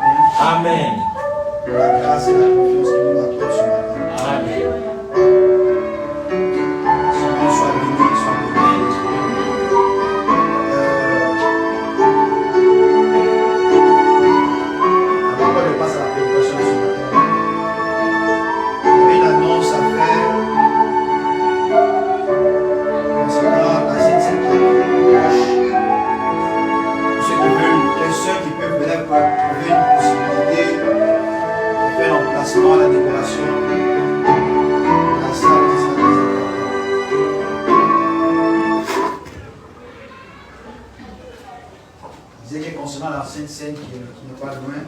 matin. Amen. La grâce et la confiance qu'il nous accorde ce matin. Amen. Son nom soit béni, soit béni. Avant qu'on ne passe à la prédication ce matin, il y a une annonce à faire concernant la Sainte qui est proche. Ceux qui veulent, les soeurs qui peuvent peut-être trouver une possibilité de faire l'emplacement, la décoration, la salle, c'est ça très important. Je disais que concernant la Sainte Seine qui n'est pas loin,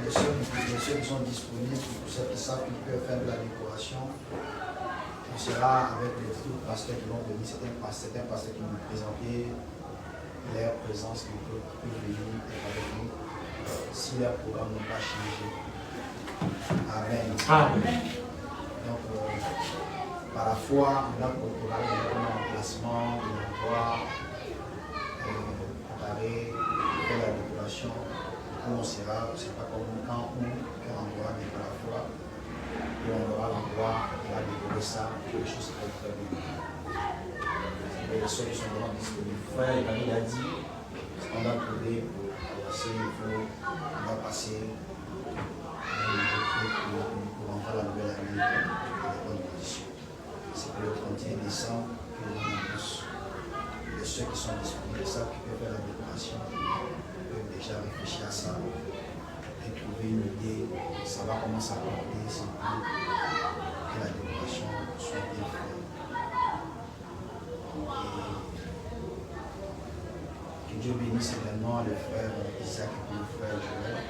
les soeurs qui sont disponibles, pour ceux qui savent qu'ils peuvent faire de la décoration, on sera avec les autres pasteurs qui vont venir, certains pasteurs qui vont nous présenter leur présence, qui peuvent venir être avec nous si leur programme n'a pas changé. Amen. Amen. Donc, par la foi, on a préparé un emplacement, un endroit, préparer, faire la décoration, où on sera, c'est pas comme quand quel endroit, mais par la foi. Et on aura l'endroit, on va décorer ça, que les choses soient très bien. Les solutions seront disponibles. Frère, il a dit, on a trouvé pour avancer le niveau, on va passer pour entrer la nouvelle année dans les bonnes conditions. C'est pour le 31 décembre que nous annonce. Les ceux qui sont disponibles, savent qui peuvent faire la décoration, peuvent déjà réfléchir à ça. Et trouver une idée, savoir comment s'apporter, c'est pour que la décoration soit bien faite. Et que Dieu bénisse également les frères Isaac et le frère Joël.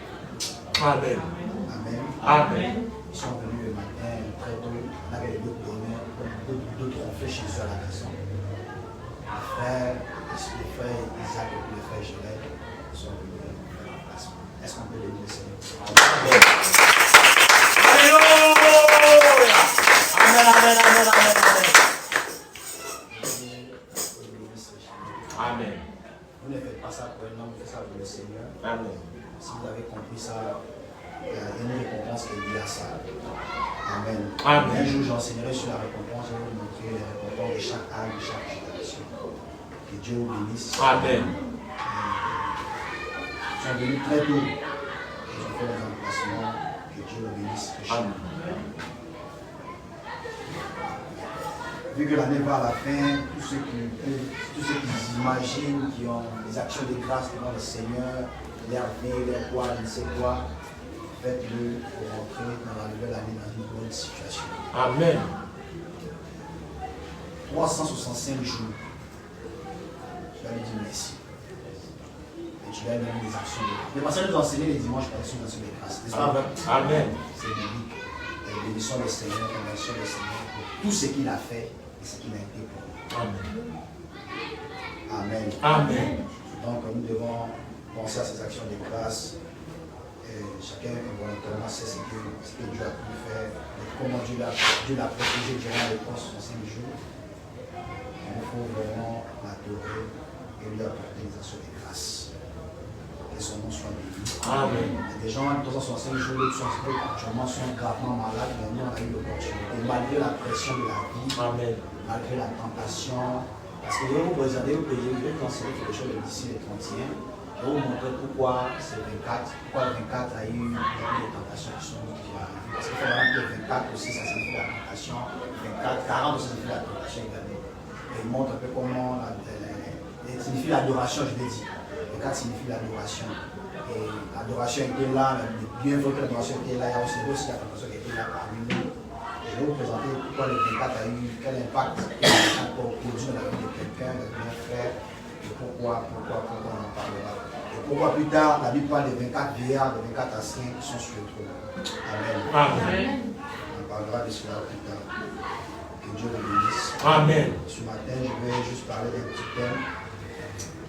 Amen. Amen. Amen. Ils sont venus le matin très tôt, on avait d'autres donneurs, d'autres ont fait chez eux à la maison. Les frères Isaac et le frère Joël sont venus faire l'emplacement. Est-ce qu'on peut les dire, Seigneur? Alléluia. Amen, amen, amen, amen, amen. Amen. Vous ne faites pas ça pour un homme, vous faites ça pour le Seigneur. Amen. Si vous avez compris ça, il y a une récompense qui est liée à ça. Amen. Amen. Un jour, j'enseignerai sur la récompense, je vais vous montrer les récompenses de chaque âme, de chaque génération. Que Dieu vous bénisse. Amen. Ils sont venus très tôt. Ils ont fait les emplacements. Que Dieu vous bénisse. Amen. Vu que l'année va à la fin, tous ceux qui imaginent, qui ont des actions de grâce devant le Seigneur, leur vie, leur quoi, je ne sais quoi, faites-le pour rentrer dans la nouvelle année dans une bonne situation. Amen. 365 jours. Tu vas lui dire merci. Et tu vas lui donner des actions de grâce. Les pasteurs nous enseigner les dimanches par des actions de grâce. N'est-ce pas vrai? Amen. C'est biblique. Et bénissons le Seigneur, bénissons le Seigneur pour tout ce qu'il a fait et ce qu'il a été pour nous. Amen. Amen. Amen. Donc nous devons penser à ces actions de grâce. Et chacun volontairement sait ce que Dieu a pu faire, et comment Dieu l'a protégé durant les 365 jours. Il faut vraiment l'adorer et lui apporter des actions de grâce. Que son nom soit béni. Amen. Des gens, 365 jours, actuellement sont gravement malades, mais nous on a eu l'opportunité, malgré la pression de la vie, Amen. malgré la tentation. Parce que je vais vous présenter, je vais vous enseigner quelque chose d'ici le 31. Je vais vous montrer pourquoi c'est 24. Pourquoi le 24 a eu des tentations qui arrivent. Parce que le 24 aussi, ça signifie la tentation. 24, 40 aussi signifie la tentation également. Et il montre un peu comment signifie l'adoration, je l'ai dit. 24 signifie l'adoration. Et l'adoration était là, bien vrai que l'adoration était là, il y a aussi la tentation qui était là parmi nous. Je vais vous présenter pourquoi le 24 a eu, quel impact il a produit dans la vie de quelqu'un, de mon frère, et pourquoi on en parlera. Et pourquoi plus tard, la Bible parle des 24 vieillards, des 24 anciens qui sont sur le trône. Amen. Amen. On parlera de cela plus tard. Que Dieu le bénisse. Amen. Ce matin, je vais juste parler d'un petit thème.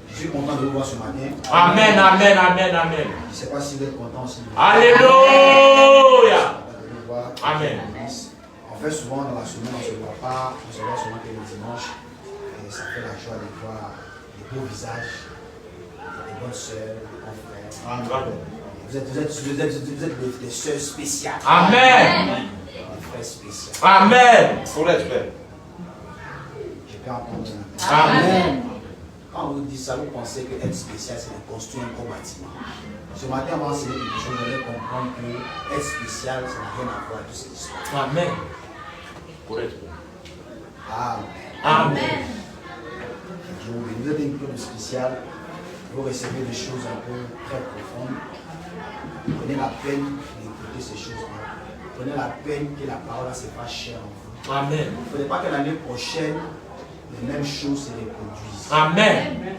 Je suis content de vous voir ce matin. Amen, amen, amen, amen. Je ne sais pas si vous êtes content aussi. Alléluia. Amen. En fait, souvent dans la semaine, on ne se voit pas, on se voit seulement que le dimanche. Et ça fait la joie de voir des beaux visages. des bonnes sœurs, des bons frères. Amen. Vous êtes des sœurs spéciales. Amen. Des frères spéciaux. Amen. Pour être fait. Je peux entendre. Amen. Quand on vous dit ça, vous pensez que être spécial, c'est de construire un gros bâtiment. Ce matin, on va enseigner quelque chose, vous allez comprendre que être spécial, ça n'a rien à voir avec toute cette histoire. Amen. Pour être fait. Amen. Amen. Vous êtes une de spécial, vous recevez des choses un peu très profondes. Prenez la peine d'écouter ces choses-là. Prenez la peine que la parole se fasse chère en vous. Amen. Il ne faudrait pas que l'année prochaine, les mêmes choses se reproduisent. Amen.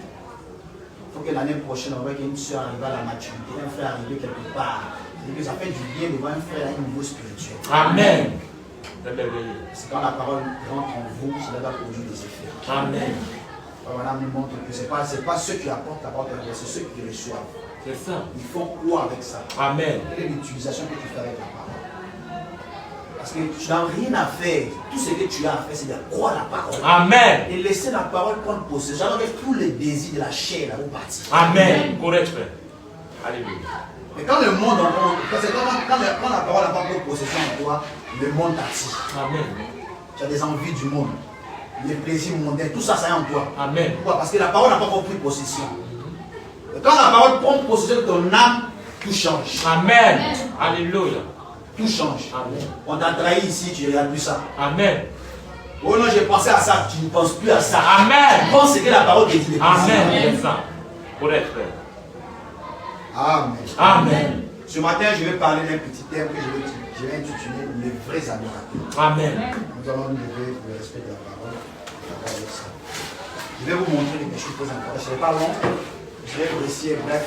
Il faut que l'année prochaine, on voit qu'une soeur arrive à la maturité, un frère arrive quelque part. C'est que ça fait du bien de voir un frère à un niveau spirituel. Amen. C'est quand la parole rentre en vous, cela va produire des effets. Amen. Voilà, nous montre que ce n'est pas ceux qui apportent la parole, c'est ceux qui reçoivent. C'est ça. Ils font quoi avec ça? Amen. Quelle est l'utilisation que tu fais avec la parole? Parce que tu n'as rien à faire. Tout ce que tu as à faire, c'est de croire la parole. Amen. Et laisser la parole prendre possession. Alors que tous les désirs de la chair là vont partir. Amen. Correct, frère. Alléluia. Mais quand le monde, quand la parole n'a pas pris possession en toi, le monde t'attire. Amen. Tu as des envies du monde, les plaisirs mondains, tout ça, ça est en toi. Amen. Pourquoi? Parce que la parole n'a pas pris possession. Et quand la parole prend possession de ton âme, tout change. Amen. Alléluia. Tout change. Amen. On t'a trahi ici, tu ne regardes plus ça. Amen. Oh non, j'ai pensé à ça, tu ne penses plus à ça. Amen. Tu penses que la parole te dit. Amen. C'est ça. Correct, frère. Amen. Amen. Ce matin, je vais parler d'un petit thème que je vais intituler les vrais adorateurs. Amen. Nous allons nous lever pour le respect de la parole. Je vais vous montrer quelque chose de très important. Ce n'est pas long, je vais précis et bref.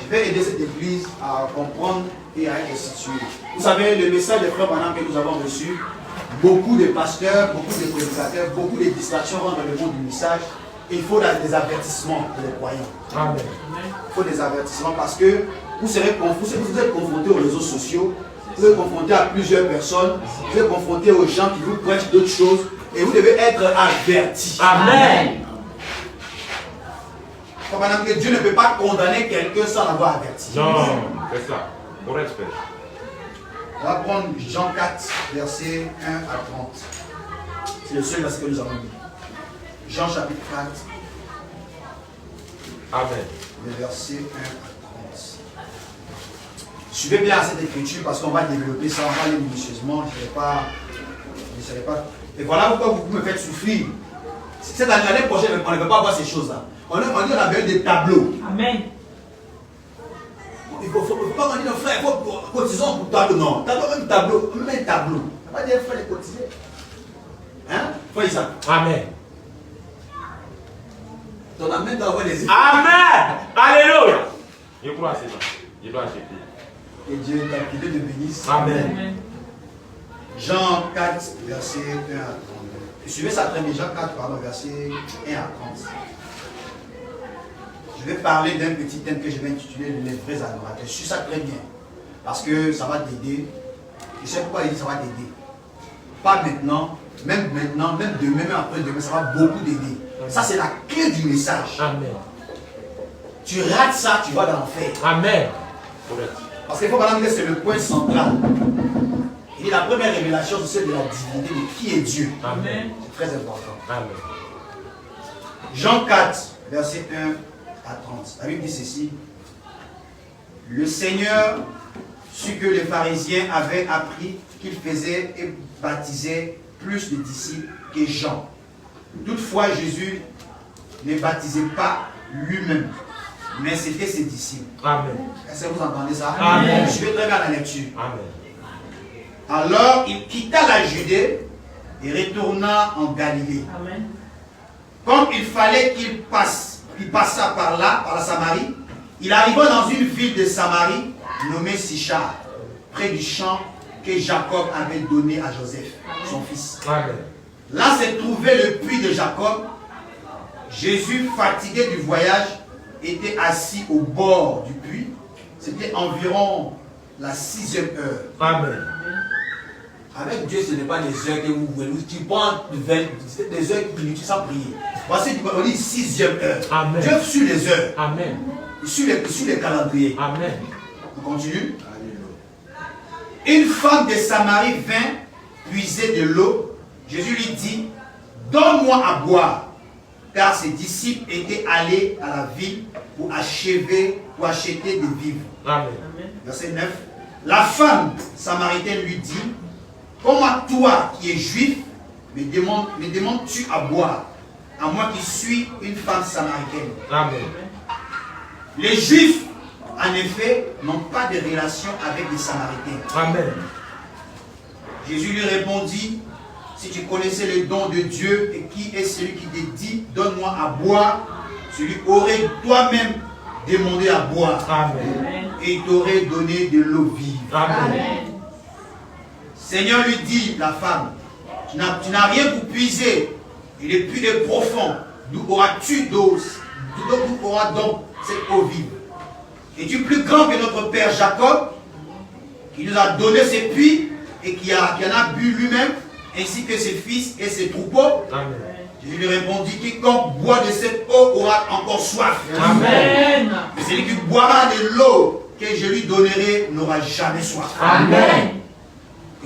Je vais aider cette église à comprendre et à être située. Vous savez, le message des frères Branham que nous avons reçu, beaucoup de pasteurs, beaucoup de prédicateurs, beaucoup de distractions rentrent dans le monde du message. Il faut des avertissements pour les croyants. Amen. Il faut des avertissements parce que vous êtes confrontés aux réseaux sociaux, vous êtes confrontés à plusieurs personnes, vous êtes confrontés aux gens qui vous prêchent d'autres choses et vous devez être avertis. Amen. Madame, que Dieu ne peut pas condamner quelqu'un sans l'avoir averti. Non, c'est ça. Pour respect. On va prendre Jean 4, versets 1 à 30. C'est le seul verset que nous avons lu. Jean chapitre 4, Amen. le verset 1 à 30. Suivez bien cette écriture parce qu'on va développer ça, on va aller minutieusement. Je ne serai pas. Et voilà pourquoi vous me faites souffrir. Cette année prochaine, on ne peut pas voir ces choses-là. On dit qu'on avait eu des tableaux. Amen. Il ne faut pas dire, frère, il faut cotiser pour tableau. Non, même tableau, même tableau. On va dire, il faut les cotiser. Hein? Il faut dire ça. Amen. Ton amen doit avoir les effets. Amen. Alléluia. Je crois à ça. Je dois acheter. Que Dieu te bénisse. Amen. Jean 4, verset 1 à 30. Suivez ça très bien. Jean 4, pardon, verset 1 à 30. Je vais parler d'un petit thème que je vais intituler les vrais adorateurs. Je suis ça très bien. Parce que ça va t'aider. Je sais pourquoi il dit ça va t'aider. Pas maintenant, même demain, même après-demain, ça va beaucoup t'aider. Ça, c'est la clé du message. Amen. Tu rates ça, tu vas dans l'enfer. Amen. Parce qu'il faut maintenant que c'est le point central. Il dit la première révélation, c'est celle de la divinité, de qui est Dieu. Amen. C'est très important. Amen. Jean 4, verset 1 à 30. La Bible dit ceci. Le Seigneur sut que les pharisiens avaient appris qu'il faisait et baptisait plus de disciples que Jean. Toutefois, Jésus ne baptisait pas lui-même, mais c'était ses disciples. Amen. Est-ce que vous entendez ça? Amen. Suivez très bien la lecture. Amen. Alors, il quitta la Judée et retourna en Galilée. Amen. Comme il fallait qu'il passât par là, par la Samarie, il arriva dans une ville de Samarie nommée Sichar, près du champ que Jacob avait donné à Joseph, son fils. Amen. Là se trouvait le puits de Jacob. Jésus, fatigué du voyage, était assis au bord du puits. C'était environ la 6e heure. Amen. Avec Dieu, ce n'est pas des heures que vous voulez. Tu prends des heures minutes sans prier. Voici, on dit 6e heure. Amen. Dieu suit les heures. Amen. Sur les calendriers. Amen. On continue. Une femme de Samarie vint puiser de l'eau. Jésus lui dit, donne-moi à boire. Car ses disciples étaient allés à la ville pour acheter des vivres. Amen. Verset 9. La femme samaritaine lui dit, comment toi qui es juif me demandes-tu à boire, à moi qui suis une femme samaritaine? Amen. Les juifs, en effet, n'ont pas de relation avec les samaritains. Amen. Jésus lui répondit, si tu connaissais le don de Dieu et qui est celui qui te dit, donne-moi à boire, celui aurait toi-même demandé à boire. Amen. Et il t'aurait donné de l'eau vive. Amen. Seigneur lui dit, la femme, tu n'as rien pour puiser. Il est plus de profond. D'où auras-tu d'eau? D'où auras donc cette eau vive? Es-tu plus grand que notre père Jacob, qui nous a donné ses puits et qui en a bu lui-même, ainsi que ses fils et ses troupeaux? Amen. Jésus lui répondit, quiconque boit de cette eau aura encore soif. Amen. Mais celui qui boira de l'eau que je lui donnerai n'aura jamais soif. Amen.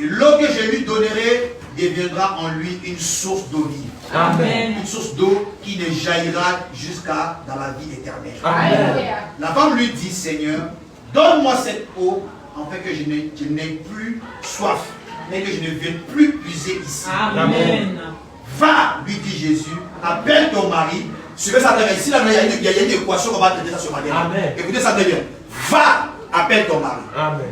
Et l'eau que je lui donnerai deviendra en lui une source d'eau vive. Amen. Une source d'eau qui ne jaillira jusqu'à dans la vie éternelle. Amen. La femme lui dit, Seigneur, donne-moi cette eau, afin que je n'ai plus soif, mais que je ne vienne plus puiser ici. Amen. Va, lui dit Jésus, appelle ton mari. Suivez ça très bien. Ici, là, il y a une équation qu'on va traiter ça sur ma dernière. Amen. Écoutez ça très bien. Va, appelle ton mari. Amen.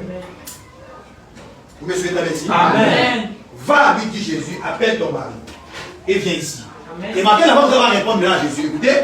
Vous me suivez très bien ici? Amen. Va, lui dit Jésus, appelle ton mari. Et viens ici. Amen. Et maintenant, la femme va répondre maintenant à Jésus. Écoutez.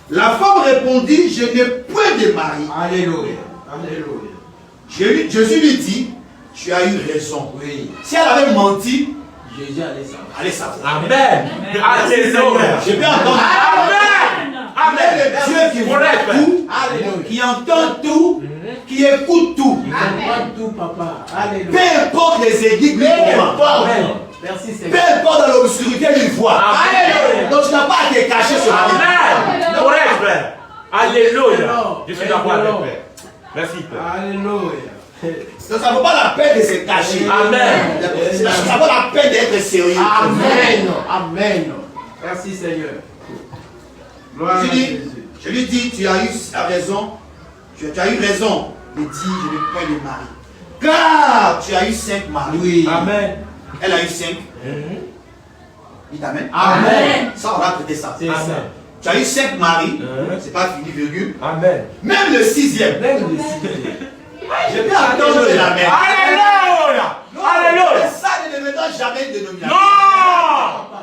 La femme répondit, je n'ai point de mari. Alléluia. Alléluia. Jésus lui dit, tu as eu raison. Oui. Si elle avait menti, Jésus allait savoir. allez savoir. Amen. Alléluia. Je peux entendre. Amen. Amen. Le Dieu qui voit tout, Alléluia. qui entend tout, qui écoute tout. Il comprend tout, papa. Alléluia. Peu importe les églises, lui comprend. Amen. Merci Peu Seigneur. importe dans l'obscurité, lui voit. Amen. Donc tu n'as pas à te cacher sur la Amen. Correct, Père. Alléluia. Alors, Je suis d'accord avec alors. Père. Merci, Père. Alléluia. Donc ça ne vaut pas la peine de se cacher. Amen. Ça vaut la peine d'être sérieux. Amen. Amen. Merci Seigneur. Gloire à Je lui dis, tu as eu raison. Tu as eu raison de dire, je n'ai point de mari. Car tu as eu 5 maris. Oui. Amen. Elle a eu 5. Dites Amen. Amen. Ça, on va traiter ça. C'est ça. Amen. Tu as eu 5 maris. C'est pas fini, virgule. Amen. Même le 6e. Même le cité. Je peux attendre de la mer. Alléluia. Alléluia. Ça ne deviendra jamais une dénomination.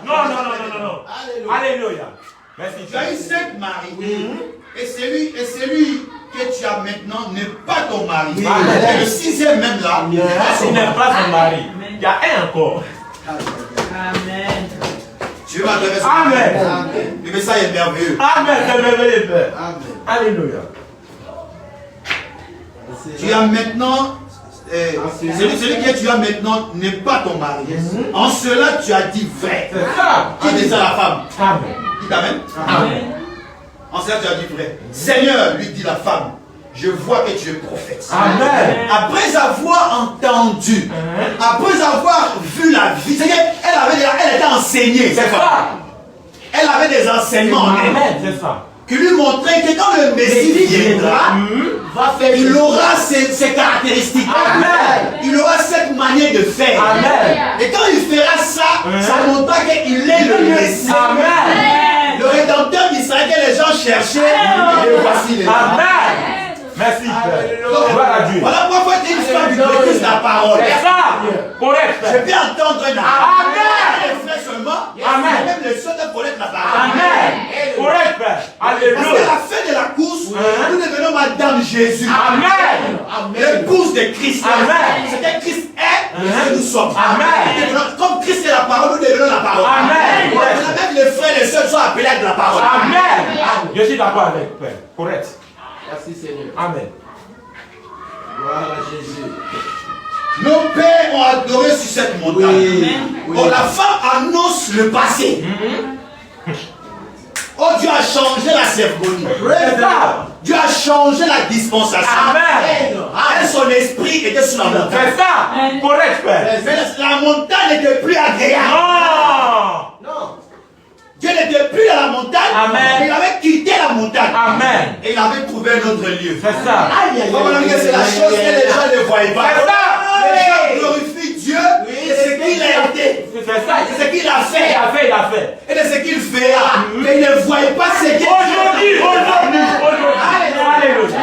Non. Non. Alléluia. Merci. Tu as eu 5 maris. Et celui que tu as maintenant n'est pas ton mari. Amen. Et le 6e même là. Ce n'est pas son mari. Il y a un encore. Amen. Tu vas adresser. Amen. Le message est merveilleux. Amen. C'est merveilleux, Père. Amen. Alléluia. Tu as maintenant. Celui que tu as maintenant n'est pas ton mari. En cela, tu as dit vrai. C'est ça. Qui dit ça à la femme? Amen. Dites Amen. Amen. En cela, tu as dit vrai. Seigneur, lui dit la femme, je vois que tu es prophète. Amen. Après avoir entendu, après avoir vu la vie, c'est qu'elle était enseignée. C'est ça. Elle avait des enseignements en elle Amen. C'est ça. qui lui montraient que quand le Messie viendra, il aura ces caractéristiques. Amen. Il aura cette manière de faire. Amen. Et quand il fera ça, ça montrera qu'il est le Messie. Amen. Le Rédempteur d'Israël que les gens cherchaient, et voici les Amen. Merci, Père. Donc, Gloire à Dieu. voilà pourquoi tu es une femme qui maîtrise la parole. C'est ça. Correct, Je Père. peux entendre un Amen. les frères seulement. Amen. Même les soeurs de connaître la parole. Amen. Correct, Père. Parce qu'à Alléluia. la fin de la course, nous devenons Madame Jésus. Amen. L'épouse de Christ. Amen. C'est que Christ est et que nous sommes. Amen. Nous devenons- Comme Christ est la parole, nous devenons la parole. Amen. Même les frères et les soeurs sont appelés à de la parole. Amen. Je suis d'accord avec Père. Correct. Merci Seigneur. Amen. Gloire à Jésus. Nos pères ont adoré sur cette montagne. Oh, la femme annonce le passé. Oh, Dieu a changé la cérémonie. Dieu a changé la dispensation. Amen. Son esprit était sur la montagne. C'est ça. Correct, Père. Mais la montagne n'était plus agréable. Non. Dieu n'était plus dans la montagne. Amen. Il avait quitté la montagne. Amen. Et il avait trouvé un autre lieu. C'est ça. C'est la chose que les gens ne voient pas. C'est ça. Les gens glorifient Dieu et ce qu'il a été. C'est ça. C'est ce qu'il a fait. Il a fait. Et de ce qu'il fera. Mais ils ne voient pas ce qu'il Aujourd'hui. Alléluia.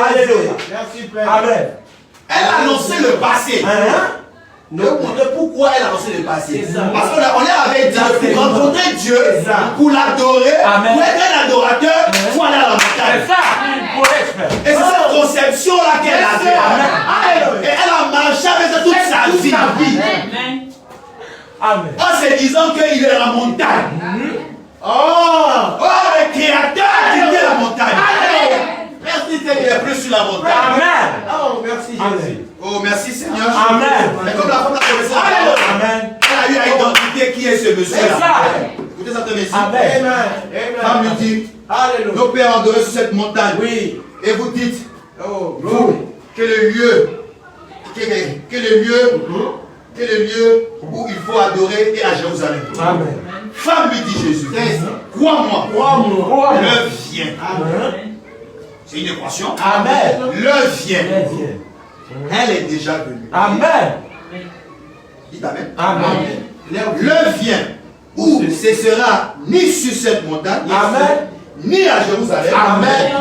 Alléluia. Merci, Père. Amen. Elle a annoncé le passé. Pourquoi elle a annoncé le passé? Parce qu'on avait dit pour rencontrer Dieu, pour l'adorer, pour être un adorateur, il faut aller à la montagne. C'est ça. Et c'est cette conception-là qu'elle avait. Et elle a marché avec ça toute sa vie. Amen. En se disant qu'il est dans la montagne. Oh, le Créateur a quitté la montagne. Merci, Il n'est Seigneur. plus sur la montagne. Amen. Oh, merci, Jésus. Oh, merci Seigneur. Amen. Mais comme la femme la connaissait, Amen. elle a eu à identifier qui est ce monsieur. C'est ça. Écoutez ça, ici. Amen. Femme lui dit, Alléluia. nos pères ont adoré sur cette montagne. Oui. Et vous dites, Oh, vous, que le lieu où il faut adorer est à Jérusalem. Amen. Femme lui dit Jésus, C'est ça. crois-moi, Crois-moi. l'heure vient. Amen. C'est une équation. Amen. L'heure vient. Viens. Elle est déjà venue. Amen. Dites Amen. Amen. L'heure vient où ce sera ni sur cette montagne, Amen. ni à Jérusalem, Amen.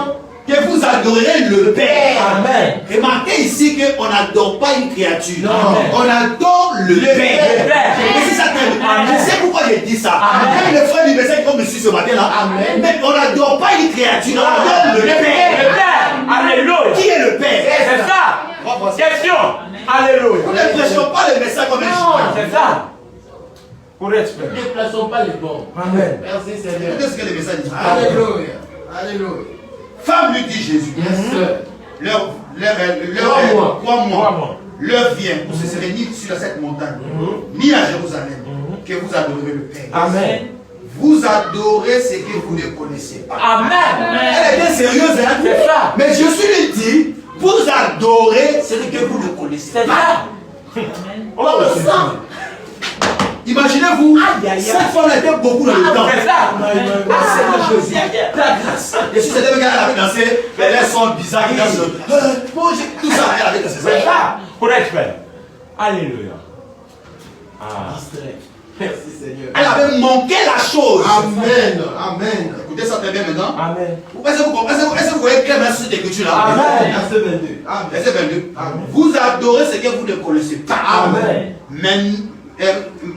que vous adorerez le Père. Amen. Remarquez ici qu'on n'adore pas une créature. Non. On adore le Père. Père. Et c'est ça que Amen. je sais pourquoi j'ai dit ça. Amen. Même le frère du message comme ici ce matin-là. Amen. Mais on n'adore pas une créature, on adore le Le Père. Père. Alléluia. Qui est le Père? C'est ça. Question. Alléluia. Nous ne prêchons pas le message comme un chien. C'est ça. Correct, Père. Ne déplaçons pas les bords. Amen. Merci, Seigneur. Écoutez ce que le message dit. Alléluia. Alléluia. Femme lui dit Jésus. Yes, sir. Crois-moi. Crois-moi. L'heure vient où ce serait ni sur cette montagne, ni à Jérusalem, que vous adorerez le Père. Amen. Vous adorez ce que vous ne connaissez pas. Amen. Elle était sérieuse, hein? C'est ça. Mais Jésus lui dit, vous adorez ce que vous ne connaissez C'est pas. ça. Oh, le sang. Imaginez-vous, cette femme était beaucoup dans le temps. C'est ça. Seigneur Jésus, ta grâce. Et si c'était quelqu'un qui avait dansé, les sons bizarres qui dansent. Tout ça, elle avait dansé ça. C'est ça. Correct, Père. Alléluia. Merci, Seigneur. Elle avait manqué la chose. Amen. Amen. Écoutez ça très bien maintenant. Amen. Est-ce que vous voyez clairement cette écriture là? Amen. Verset 22. Amen. Verset 22. Amen. Vous adorez ce que vous ne connaissez pas. Amen. Mais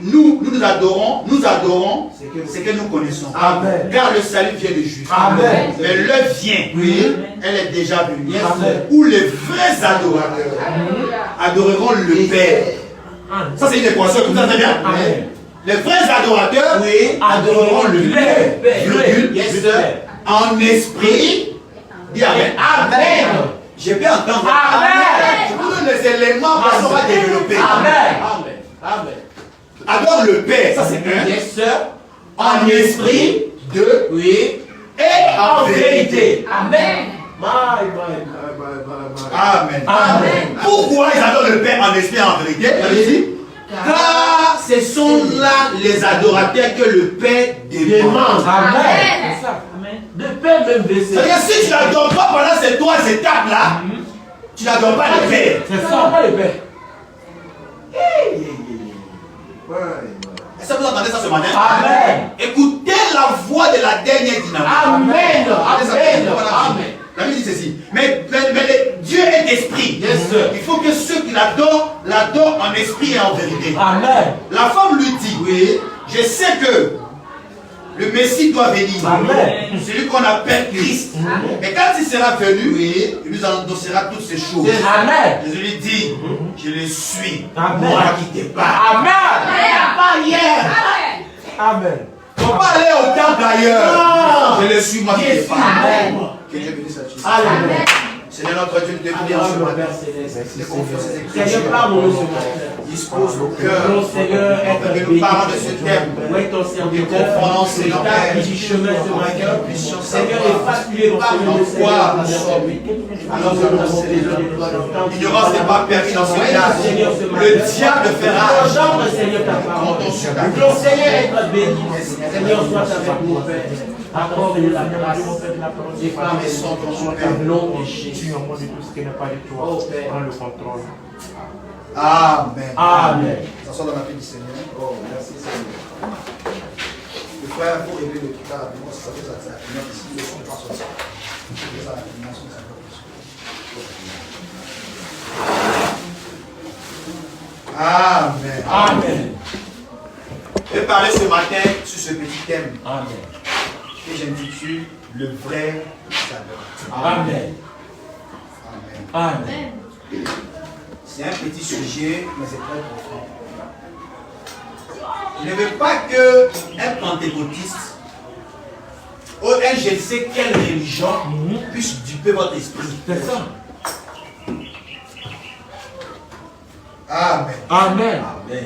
nous adorons ce que nous connaissons. Amen. Car le salut vient des Juifs. Amen. Mais l'heure vient, elle est déjà venue, Amen. où les vrais adorateurs adoreront le Père. Ça c'est une équation, tout ça très bien. Amen. Les vrais adorateurs adoreront le Père. Virgule, Yes, sir. en esprit. Dis Amen. Amen. Je peux entendre. Amen. Je vous donne les éléments qu'on va développer. Amen. Amen. Amen. Adore le Père, ça c'est un. Yes, sir. En esprit, deux, Oui. et en vérité. Amen. Amen. Amen. Pourquoi ils adorent le Père en esprit et en vérité? Allez-y. Car ce sont là les adorateurs que le Père demande. Amen. C'est ça. Amen. De paix même baisser. C'est-à-dire si tu n'adores pas pendant ces trois étapes-là, tu n'adores pas le Père. C'est ça. Pas le Père. Est-ce que vous entendez ça ce matin? Amen. Écoutez la voix de la dernière dynamique. Amen. Amen. Amen. La Bible dit ceci. Mais Dieu est esprit. Yes, sir. Il faut que ceux qui l'adorent en esprit et en vérité. Amen. La femme lui dit, oui, je sais que le Messie doit venir. Amen. Celui qu'on appelle Christ. Et quand il sera venu, oui, il nous annoncera toutes ces choses. Amen. Jésus lui dit, je le suis. Amen. Moi qui te parle. Amen. Pas hier. Amen. Il ne faut pas aller au temple ailleurs. Je le suis, moi qui te parle. Amen. Que Dieu bénisse à Jésus. Alléluia. Seigneur notre Dieu, nous te prions ce Alors, Père matin. Céleste. Te confions ces Seigneur, écritures. parle-nous ce matin. Dispose nos Nous cœurs. voulons, Seigneur, être Que nous bénis. parlons de ce thème. Oui, ton serviteur, comprenons, Seigneur, l'état du chemin ce matin. Seigneur, efface-lui dans ce Parle-nous monde, quoi Seigneur, nous sommes. alors que nous avons besoin de toi. L'ignorance n'est pas permise dans ce cas. Seigneur, ce matin. Le diable fera Engendre, Seigneur, ta parole. Nous voulons, Seigneur, être bénis. Seigneur, sois avec nous, Père. Accorde-nous la grâce. Et femme et son non péché. Tue-moi de tout ce qui n'est pas de toi. Oh, Père. Prends le contrôle. Amen. Amen. Ça sort dans la paix du Seigneur. Oh, merci, Seigneur. Le frère, pour régler le truc là, rapidement, ça fait ça rapidement ici, le son pas sorti. C'est ça rapidement, son ça Amen. Amen. Je vais parler ce matin sur ce petit thème Amen. que j'intitule le vrai savoir. Amen. Amen. Amen. C'est un petit sujet, mais c'est très profond. Je ne veux pas qu'un pentecôtiste ou un je ne sais quelle religion puisse duper votre esprit. C'est ça. Amen. Amen. Amen.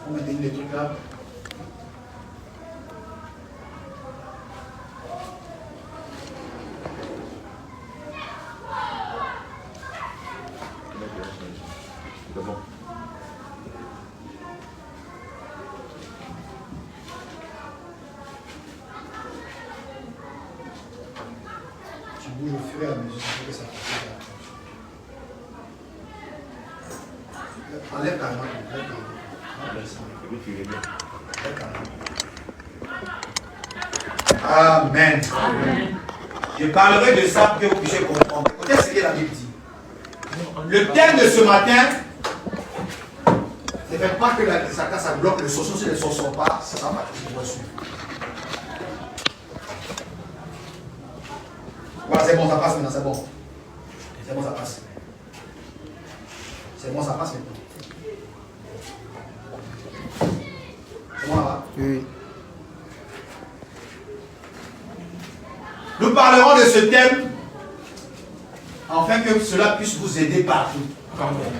On va tenir les trucs là. Tu bouges au fur et à mesure que ça passe. Enlève ta main. Enlève ta main. Amen. Amen. Je parlerai de ça pour que vous puissiez comprendre. Écoutez ce que la Bible dit. Le thème de ce matin, ne fait pas que ça bloque le socio, si les sources ne sont pas, ça va pas toujours suivre. Voilà, c'est bon, ça passe maintenant, c'est bon. C'est bon, ça passe. C'est bon, ça passe maintenant. C'est bon là-bas? Oui. Nous parlerons de ce thème afin que cela puisse vous aider partout. Amen.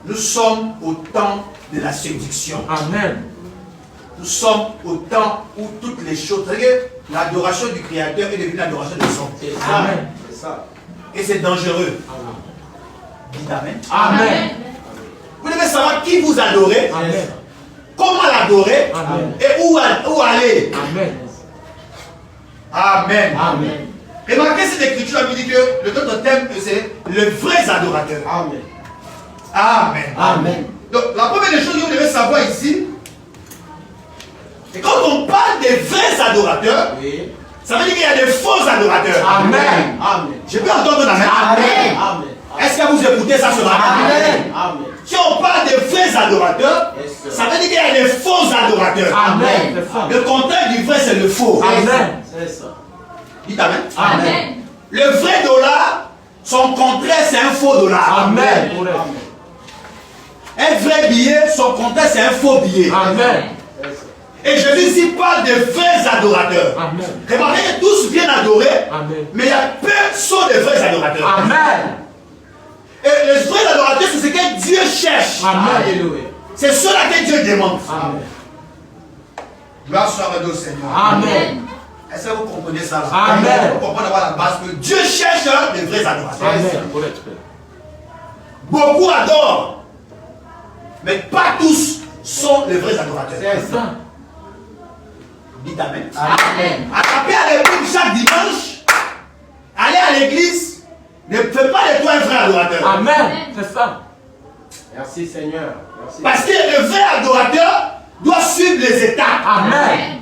Nous sommes au temps de la séduction. Amen. Nous sommes au temps où toutes les choses, c'est-à-dire l'adoration du Créateur est devenue l'adoration de son. Amen. C'est ça. Et c'est dangereux. Dites Amen. Amen. Vous devez savoir qui vous adorez, Amen. comment l'adorer Amen. et où aller. Amen. Amen. Amen. Remarquez cette écriture, elle dit que notre thème c'est le vrai adorateur. Amen. Amen. Amen. Donc la première des choses que vous devez savoir ici, et quand on parle des vrais adorateurs, Oui. ça veut dire qu'il y a des faux adorateurs. Amen. Amen. Je peux entendre un amen. Amen. Amen. Est-ce que vous écoutez ça ce matin? Amen. Amen. Si on parle des vrais adorateurs, Yes, ça veut dire qu'il y a des faux adorateurs. Amen. Le contraire du vrai, c'est le faux. Amen. C'est ça. Dites amen. Amen. Le vrai dollar, son contraire, c'est un faux dollar. Amen. Un vrai billet, son contraire, c'est un faux billet. Amen. Et Jésus ici parle des vrais adorateurs. Amen. Remarquez que tous viennent adorer, Amen. mais il y a peu sont des vrais adorateurs. Amen. Et les vrais adorateurs, c'est ce que Dieu cherche. Amen. Alléluia. C'est cela que Dieu demande. Amen. Gloire soit rendue au Seigneur. Amen. Est-ce que vous comprenez ça là? Amen. Vous comprenez d'avoir la base que Dieu cherche des vrais adorateurs. Amen. Beaucoup adorent, mais pas tous sont les vrais adorateurs. C'est ça. Dites amen. Amen. Attraper à l'église chaque dimanche, aller à l'église, ne fait pas de toi un vrai adorateur. Amen. C'est ça. Merci Seigneur. Merci. Parce que le vrai adorateur doit suivre les étapes. Amen.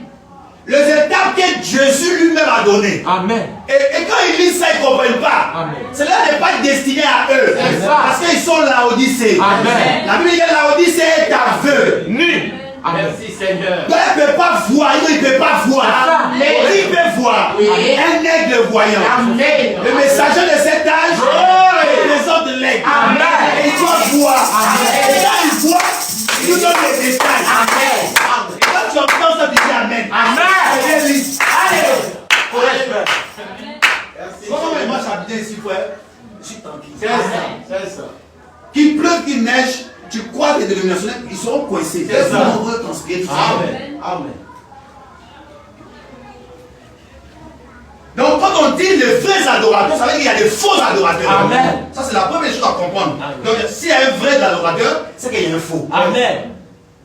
Les étapes que Jésus lui-même a données. Amen. Et quand ils lisent ça, ils ne comprennent pas. Amen. Cela n'est pas destiné à eux. C'est ça. Parce qu'ils sont Laodicée. Amen. La Bible dit que Laodicée est aveugle. Nu. Merci Seigneur. Donc il ne peut pas voir, il ne peut pas voir. Amen. Qui peut voir? Oui. Un aigle voyant. Amen. Le messager de cet âge Et quand il voit, il nous donne les détails. Amen. Et quand tu entends ça, tu dis Amen. Amen. Alléluia. Comment il marche à bien ici, frère? Je suis tranquille. C'est ça. Qu'il pleuve, qu'il neige, tu crois que les dénominations, ils seront coincés. C'est ça. On veut transpirer. Amen. Amen. Donc quand on dit les vrais adorateurs, ça veut dire qu'il y a des faux adorateurs. Amen. Ça c'est la première chose à comprendre. Amen. Donc s'il y a un vrai adorateur, c'est qu'il y a un faux. Amen.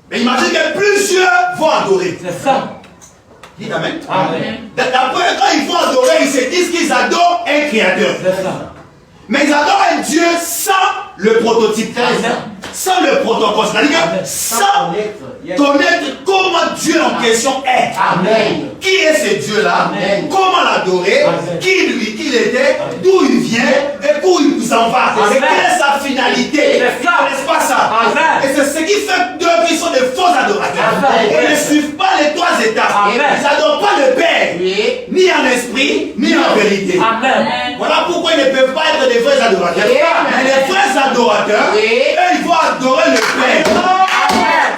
Mais imagine que plusieurs vont adorer. C'est ça. Dites Amen. Amen. D'après quand ils vont adorer, ils se disent qu'ils adorent un créateur. C'est ça. Mais ils adorent un Dieu sans le prototype. Amen. Sans le protocole. C'est-à-dire Amen. que sans connaître comment Dieu en question est. Amen. Qui est ce Dieu-là? Amen. Comment l'adorer? Amen. Qui il était? D'où il vient? Et où il s'en va? Amen. C'est quelle est sa finalité? C'est ça. N'est-ce pas ça? Amen. Et c'est ce qui fait d'eux qui sont des faux adorateurs. Amen. Ils ne suivent pas les trois étapes. Amen. Ils n'adorent pas le Père, Oui. ni en esprit, ni en vérité. Amen. Voilà pourquoi ils ne peuvent pas être des vrais adorateurs. Amen. Mais les vrais adorateurs, Oui. eux, ils vont adorer le Père. Amen.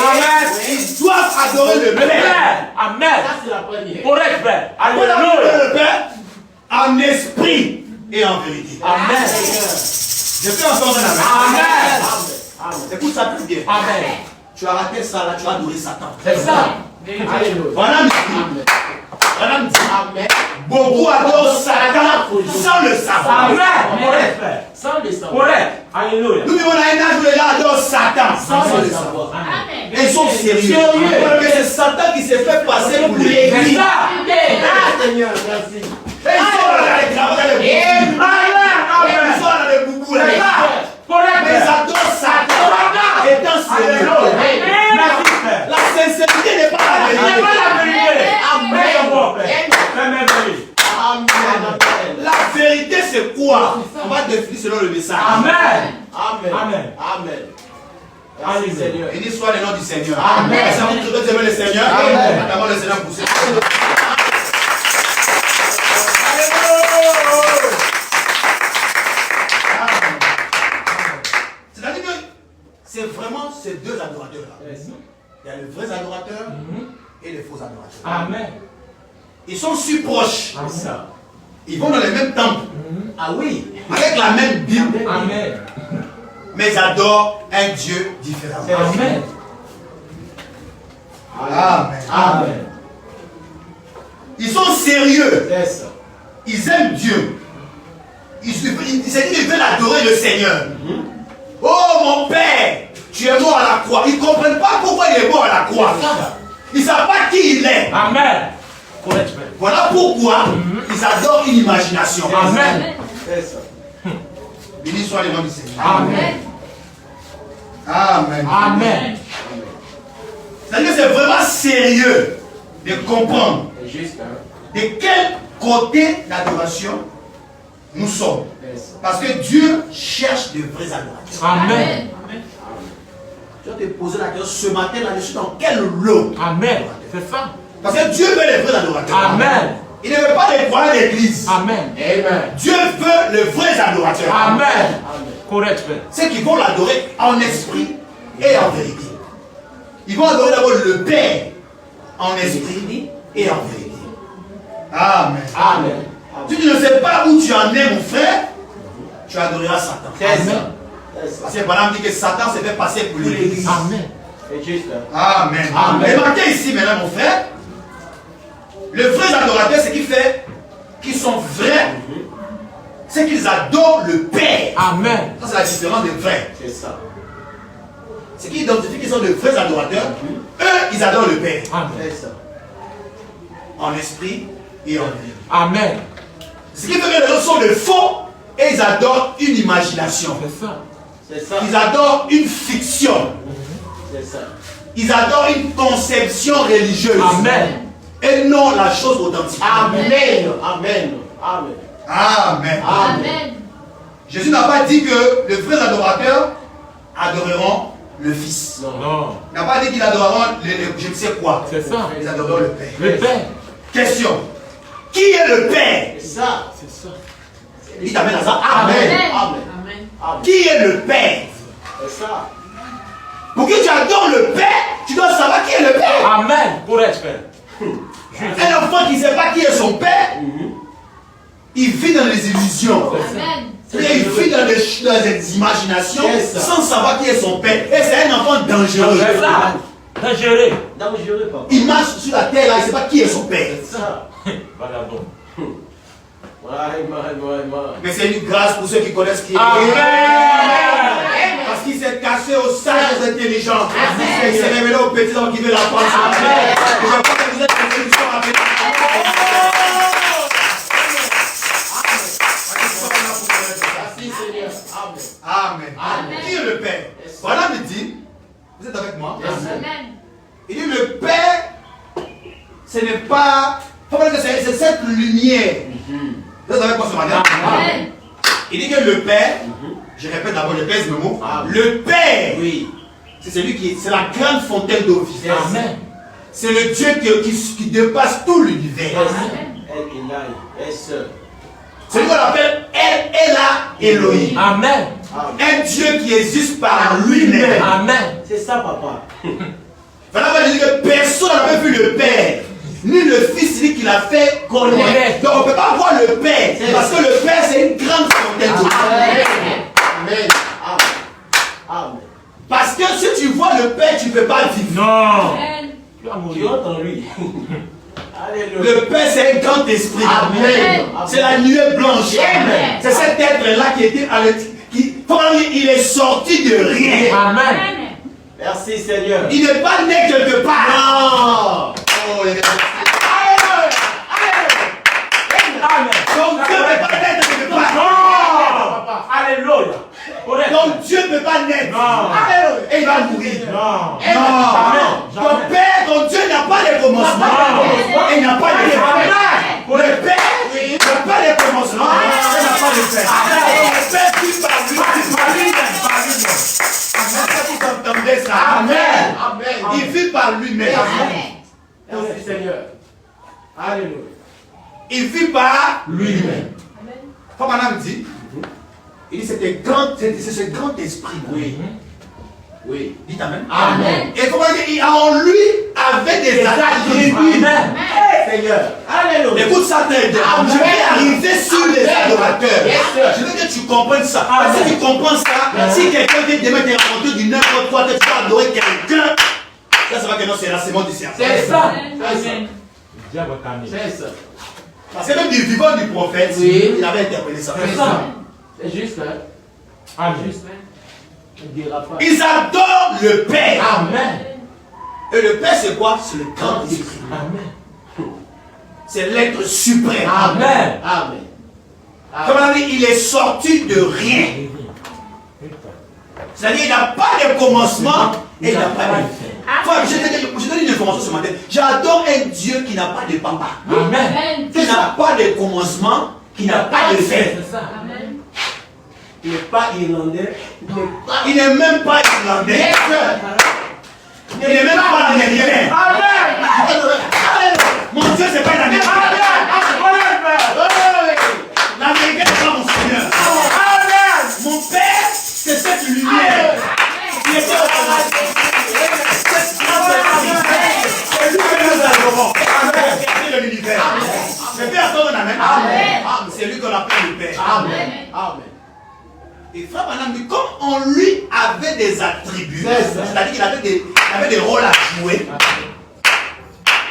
Amen. Ils doivent adorer le Père. Amen. Ça, c'est la première. Correct, Père. Ils doivent adorer Alléluia. le Père en esprit et en vérité. Amen. Je peux entendre un amen. Amen. Écoute ça très bien. Amen. Tu as raté ça là, tu as adoré Satan. C'est ça. Alléluia. Voilà, monsieur. Voilà, monsieur. Amen. Beaucoup adorent Satan sans le savoir. Amen. Correct, Père. Sans le savoir. Correct. Alléluia. Nous vivons dans un âge où les gens adorent Satan sans le savoir. Amen. Et ils sont sérieux. Parce que c'est Satan qui s'est fait passer pour C'est l'église. ça. Ah, Seigneur, merci. Et ils sont dans les cravates, dans les boubous. Ils sont dans les boubous là. Mais ils adorent Satan étant sérieux. La sincérité n'est pas la vérité. La vérité c'est quoi? On va définir selon le message. Amen. Amen. Amen. Merci, Seigneur. Béni soit le nom du Seigneur. Amen. Est-ce que vous pouvez aimer le Seigneur? Amen. D'abord le Seigneur pour c'est-à-dire que c'est vraiment ces deux adorateurs-là. Il y a les vrais adorateurs et les faux adorateurs. Amen. Ils sont si proches. Amen. Ils vont dans les mêmes temples. Ah oui. Avec la même Bible. Amen. Mais ils adorent un Dieu différent. Amen. Amen. Amen. Ils sont sérieux. C'est ça. Ils aiment Dieu. Ils veulent adorer le Seigneur. Oh mon Père, tu es mort à la croix. Ils ne comprennent pas pourquoi il est mort à la croix. Ils ne savent pas qui il est. Amen. Correct, Père. Voilà pourquoi ils adorent une imagination. Amen. C'est ça. Béni soit le nom du Seigneur. Amen. Amen. Amen. C'est-à-dire que c'est vraiment sérieux de comprendre Juste, hein. de quel côté d'adoration nous sommes. C'est ça. Parce que Dieu cherche de vrais adorateurs. Amen. Je vais te poser la question ce matin là-dessus dans quel lot? Amen. C'est ça. Parce que Dieu veut les vrais adorateurs. Amen. Il ne veut pas les croyants d'église. Amen. Amen. Dieu veut les vrais adorateurs. Amen. Correct, Père. Ceux qui vont l'adorer en esprit et en vérité. Ils vont adorer d'abord le Père en esprit et en vérité. Amen. Amen. Si tu ne sais pas où tu en es, mon frère, tu adoreras Satan. Amen. Parce que Balaam dit que Satan s'est fait passer pour l'église. Amen. C'est juste, hein. Amen. Amen. Et marquez ici maintenant, mon frère, le vrai adorateur, c'est qui fait qu'ils sont vrais, c'est qu'ils adorent le Père. Amen. Ça, c'est la différence des vrais. C'est ça. Ce qui identifie qu'ils sont de vrais adorateurs, eux, ils adorent le Père. Amen. C'est ça. En esprit et en vérité. Amen. Ce qui fait que les autres sont de faux et ils adorent une imagination. C'est ça. C'est ça. Ils adorent une fiction. C'est ça. Ils adorent une conception religieuse. Amen. Et non la chose authentique. Amen. Amen. Amen. Amen. Amen. Jésus n'a pas dit que les vrais adorateurs adoreront le Fils. Non. Il n'a pas dit qu'ils adoreront je ne sais quoi. C'est ça. Ils adoreront le Père. Le Père. Question. Qui est le Père? C'est ça. C'est ça. Il t'amène à ça. Amen. Amen. Amen. Amen. qui est le Père. C'est ça. Pour que tu adores le Père, tu dois savoir qui est le Père. Amen. Correct, Père. Un enfant qui ne sait pas qui est son Père, il vit dans les illusions. Amen. Il vit dans les imaginations sans savoir qui est son Père. Et c'est un enfant dangereux. C'est ça. Dangereux. Dangereux, papa. Il marche sur la terre là, il ne sait pas qui est son Père. C'est ça. Vagabond. Mais c'est une grâce pour ceux qui connaissent qui est. Amen. Parce qu'il s'est caché aux sages et aux intelligents. Il s'est révélé aux petits hommes qui veulent l'apprendre. Je crois que vous êtes en solution à venir. Merci Seigneur. Amen. Qui est le Père? Voilà me dit, vous êtes avec moi? Amen. Il dit le Père, ce n'est pas, c'est cette lumière. Vous êtes avec moi ce matin? Amen. Il dit que le Père, je répète d'abord, je pèse le mot. Le Père, Oui. c'est celui qui, c'est la grande fontaine d'eau vive. Amen. C'est le Dieu qui dépasse tout l'univers. C'est lui qu'on appelle El Amen. Un Dieu qui existe par lui-même. Amen. C'est ça, papa. Voilà pourquoi je dis que personne n'avait vu le Père, ni le Fils, ni qui l'a fait connaître. Donc on ne peut pas voir le Père, parce que le Père c'est une grande fontaine d'eau. Amen. Amen. Parce que si tu vois le Père, tu ne peux pas vivre. Non. Amen. Tu vas Tu mourir. entres en lui. Alléluia. Le Père c'est un grand esprit. Amen. C'est la nuée blanche. Amen. C'est cet être-là qui était il est sorti de rien. Amen. Amen. Merci Seigneur. Il n'est pas né quelque part. Non. Oh, les gars. Amen. Donc Dieu ne peut pas naître quelque part. Non. Alléluia. Correct. Donc Dieu ne peut pas naître. Non. Et il va mourir. Non. Non. Ton Père, ton Dieu n'a pas de commencement. Non. Et il n'a pas de fin. Amen. Le Père n'a pas de commencement. Il n'a pas de fin. Le Père vit par lui. Vous entendez ça? Amen. Amen. Il vit par lui-même. Merci Seigneur. Alléluia. Il vit par Lui-même. Comme madame dit, il dit c'est ce grand esprit. Oui. Oui. Dites Amen. Amen. Et comment dire, en lui avait des attributs. Amen. Seigneur. Alléluia. Écoute ça, je vais arriver sur les adorateurs. Je veux que tu comprennes ça. Parce que si tu comprends ça, si quelqu'un vient demain te raconter du n'importe quoi, que tu vas adorer quelqu'un, là ça va que non, c'est là, c'est mon discernement. C'est ça. Amen. Diable calme. C'est ça. Parce que même du vivant du prophète, Oui. il avait interprété ça. C'est ça. C'est juste, hein. Amen. On ne dira pas. Ils adorent le Père. Amen. Et le Père, c'est quoi? C'est le grand esprit. Amen. C'est l'être suprême. Amen. Amen. Comme on a dit, il est sorti de rien. C'est-à-dire, il n'a pas de commencement et il n'a pas de fin. Enfin, je te donne une information ce matin. J'adore un Dieu qui n'a pas de papa. Amen. Amen. Qui n'a pas de commencement, qui n'a pas de fin. C'est ça. Amen. Il n'est pas irlandais. Il n'est même pas irlandais. Il n'est même pas américain. Amen. Mon Dieu, c'est pas un américain. L'américain n'est pas mon Seigneur. Mon Père, c'est cette lumière. Il était au paradis. C'est lui que nous adorons. C'est de l'univers. Je peux attendre un amen. C'est lui qu'on appelle le Père. Amen. Amen. Et frère Branham dit, comme on lui avait des attributs, c'est-à-dire qu'il avait des rôles à jouer,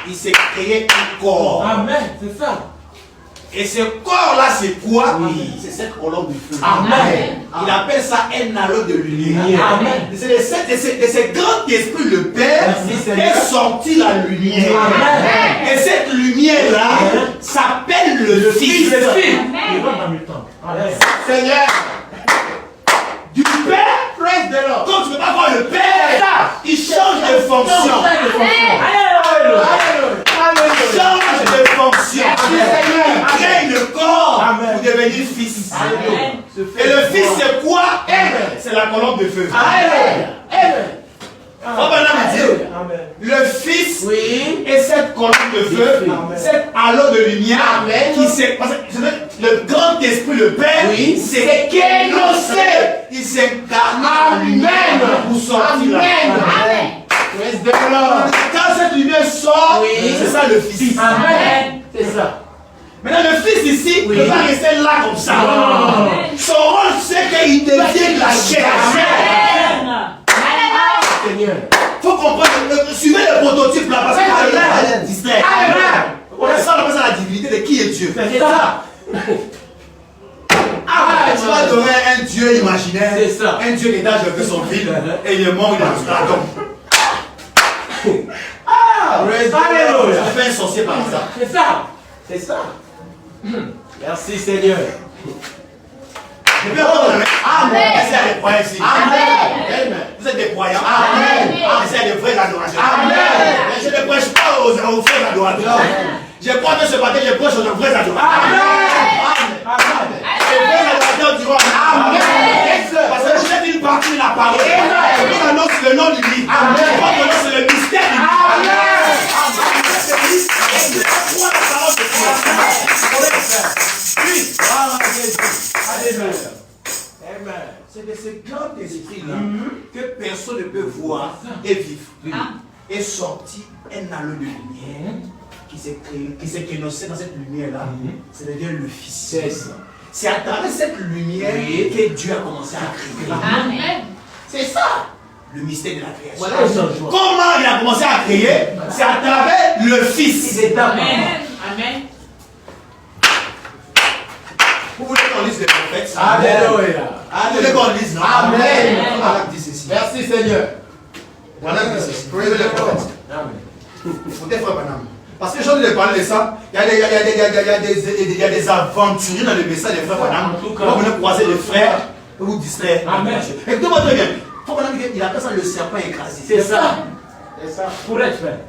il s'est créé un corps. Amen. C'est ça. Et ce corps-là, c'est quoi? C'est cette colonne du feu. Amen. Il appelle ça un halo de lumière. Amen. C'est de ce grand esprit, le Père, Merci, Seigneur. est sorti la lumière. Amen. Et cette lumière-là s'appelle le Fils. Le Fils. Amen. Il va dans le temps. Amen. Seigneur, du Père, Praise the Lord. quand tu ne peux pas voir le Père, il change de fonction. Alléluia. Il change de fonction. Il crée le corps Amen. pour devenir fils. Amen. Et le Fils, c'est quoi? C'est la colonne de feu. Frère Branham dit, Amen. le Fils Oui. et cette colonne de feu, Amen. cette halo de lumière Amen. qui s'est. Parce que le grand Saint-Esprit le Père, Oui. c'est qu'énoncé. Il s'incarne en lui-même pour sortir. Amen. Praise the Lord. Quand cette lumière sort, Oui. c'est ça le Fils. Amen. C'est ça. Maintenant, le Fils ici ne Oui. peut pas rester là comme ça. Non. Son rôle, c'est qu'il devient la chair. Seigneur. Il faut comprendre, suivez le prototype là, parce qu'il va être distrait. On appelle ça la divinité de qui est Dieu. C'est ça. Tu vas adorer un Dieu imaginaire, C'est ça. un Dieu qui a jeté son fil et il est mort, il est dans la tombe. Alléluia. Je fais un sorcier par ça. C'est ça. C'est ça. Merci Seigneur. Je peux entendre Amen. Est-ce qu'il y a des croyants ici? Amen. Vous êtes des croyants? Amen. Est-ce qu'il y a des vrais adorateurs? Amen. Je ne prêche pas aux vrais adorateurs. Je crois que ce matin, je prêche aux vrais adorateurs. Amen. Les vrais adorateurs diront Amen. Parce que vous êtes une partie de la parole. On annonce le nom du livre. On annonce le mystère du livre. Crois la parole de Dieu. Oui. Amen. C'est de ce grand esprit-là que personne ne peut voir et vivre. Et sortir un halo de lumière qui s'est créé, qui s'est énoncé dans cette lumière-là. C'est-à-dire le Fils. C'est à travers cette lumière que Dieu a commencé à créer. Amen. C'est ça, le mystère de la création. Voilà le changement. Comment il a commencé à créer? C'est à travers le Fils. Amen. Vous voulez qu'on lise les prophètes? Alléluia. Vous voulez qu'on lise, non? Amen. Voilà dit ceci. Merci Seigneur. Voilà dit ceci. Vous voyez les prophètes. Amen. Écoutez, frère Branham. Parce que j'en ai parlé de ça, il y a des aventuriers dans le message des frères Branham. En tout cas. Quand vous venez croiser les frères, vous distraire. Amen. Écoutez-moi très bien. Frère Branham, il appelle ça le serpent écrasé. C'est ça. C'est ça. Pour être fait.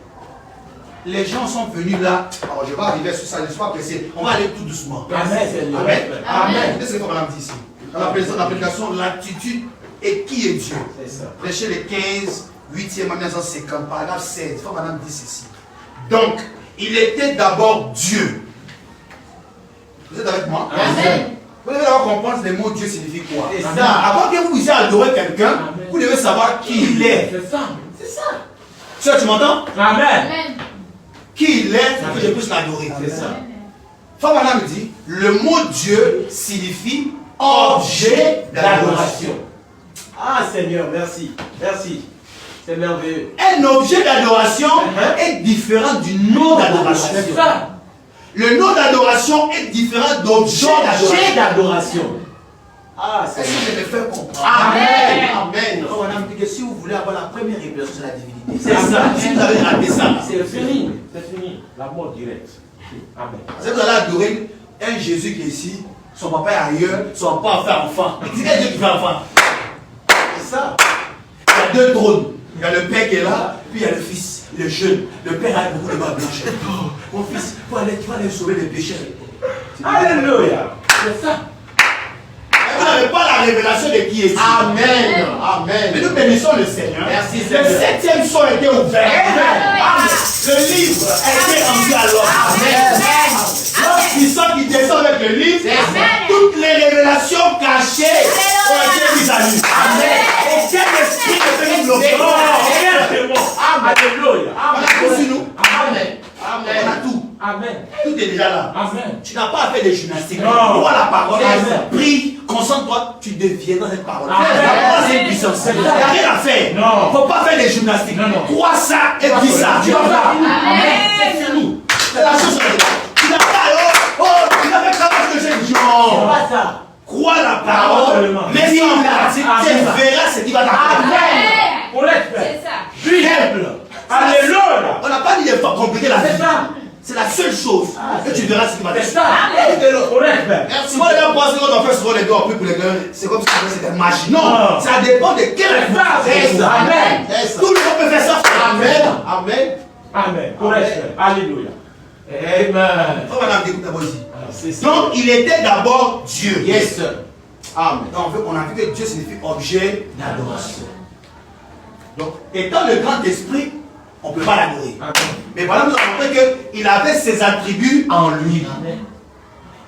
Les gens sont venus là. Alors je vais arriver sur ça, je ne suis pas pressé. On va aller tout doucement. Amen Seigneur. Amen. Amen. Qu'est-ce que Frère Branham dit ici? Dans la prédication, l'attitude et qui est Dieu. C'est ça. Prêchez le 15, 8e, 1950, paragraphe 16. Frère Branham dit ceci. Donc, il était d'abord Dieu. Vous êtes avec moi? Amen. Vous devez d'abord comprendre les mots Dieu signifie quoi. C'est Amen. ça. Avant que vous puissiez adorer quelqu'un, Amen. vous devez savoir qui il est. C'est ça. C'est ça. Sœur, tu m'entends? Amen. Amen. Qui il est pour que je puisse l'adorer. C'est ça. Frère Branham dit, le mot Dieu signifie objet d'adoration. Ah Seigneur, merci. Merci. C'est merveilleux. Un objet d'adoration est différent du nom d'adoration. C'est ça. Le nom d'adoration est différent d'objet Objet d'adoration. d'adoration. Ah Est-ce Seigneur. que je me fais comprendre? Amen. Amen. Frère Branham dit que si vous voulez avoir la première révélation de la divinité, C'est ça. Si vous avez raté ça, C'est fini. C'est fini. La mort directe. Amen. parce que vous allez adorer un Jésus qui est ici, son papa est ailleurs, son papa a fait enfant. C'est quel Dieu qui fait enfant? C'est ça. Il y a deux trônes. Il y a le Père qui est là, puis il y a le Fils, le jeune. Le Père a beaucoup de mains blanches. Oh, mon fils, tu vas aller sauver les pécheurs. Alléluia. C'est ça. Vous n'avez pas la révélation de qui est Dieu. Amen. Mais nous bénissons le Seigneur. Merci, Le Seigneur. 7e son a été ouvert. Amen. Le livre a été rendu à l'homme. Amen. Lorsqu'il sort, qui descend avec le livre, Amen. toutes les révélations cachées ont été mises à nu. Aucun esprit ne peut nous bloquer. Aucun démon. Alléluia. On a tout sur nous. Amen. On a tout. Amen. Tout est déjà là. Amen. Tu n'as pas à faire de gymnastique. Non. Vois la parole. Amen. Prie, concentre-toi. Tu deviens dans cette parole. Amen. La parole, c'est une puissance. Il n'y a rien à faire. Non. Il ne faut pas faire de gymnastique. Non. Crois ça et vis ça. Tu vas voir. C'est fini. C'est la chose. Tu n'as pas. Tu n'as pas ce que j'ai dit. Non. Pas ça. Crois la parole. Mets ça en pratique. Tu verras ce qui va t'arriver. Amen. Pour être fait. C'est ça. Faible. Alléluia. On n'a pas dit de compliquer la C'est vie. ça. C'est la seule chose. Et tu verras ce qui va C'est t'arriver. ça. Écoutez-le. Pour être fait. Si moi, les gens pensent qu'on doit faire souvent les deux en plus pour les gars, c'est comme si c'était magie. Non, Non. ça dépend de quel C'est ça. c'est ça. Amen. Tout le monde peut faire ça. Amen. Amen. Pour être fait. Alléluia. Amen. Frère Madame, écoute d'abord ici. C'est ça. Donc, il était d'abord Dieu. Yes, sir. Amen. Donc, on a vu que Dieu signifie objet d'adoration. Donc, étant le grand esprit, on ne peut pas l'adorer. Amen. Mais voilà, nous avons montré qu'il avait ses attributs en lui. Amen.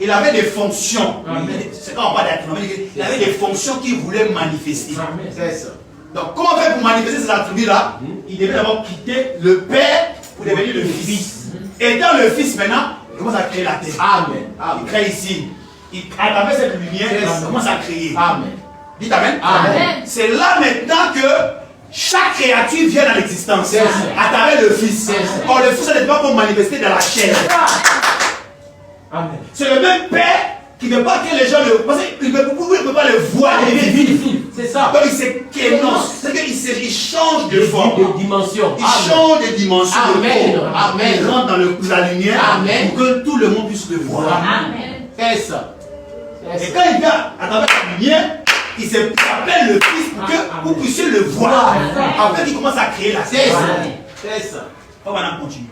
il avait des fonctions. Amen. C'est quand on parle d'attribut, il avait des fonctions qu'il voulait manifester. Amen. C'est ça. Donc, comment faire pour manifester ces attributs-là? Il devait d'abord quitter le Père pour devenir le Fils. Étant le Fils maintenant, il commence à créer la terre. Amen. Il crée ici. À travers cette lumière, il commence à créer. Amen. Dites Amen. Amen. C'est là maintenant que chaque créature vient dans l'existence. C'est ça. À travers le Fils. C'est ça. Or, le Fils n'est pas pour manifester dans la chair. Amen. C'est le même Père qui ne veut pas que les gens le. Parce qu'il ne peut pas le voir. C'est ça. Donc il s'équinonce. C'est qu'il change de forme. De dimension. Il change de dimension. Amen. De forme. Amen. Il rentre dans la lumière. Amen. Pour que tout le monde puisse le voir. Amen. C'est ça. Et quand il vient à travers la lumière, il s'appelle le Fils pour que vous puissiez le voir. Après qu'il commence à créer la C'est terre. ça. C'est ça. On va maintenant continuer.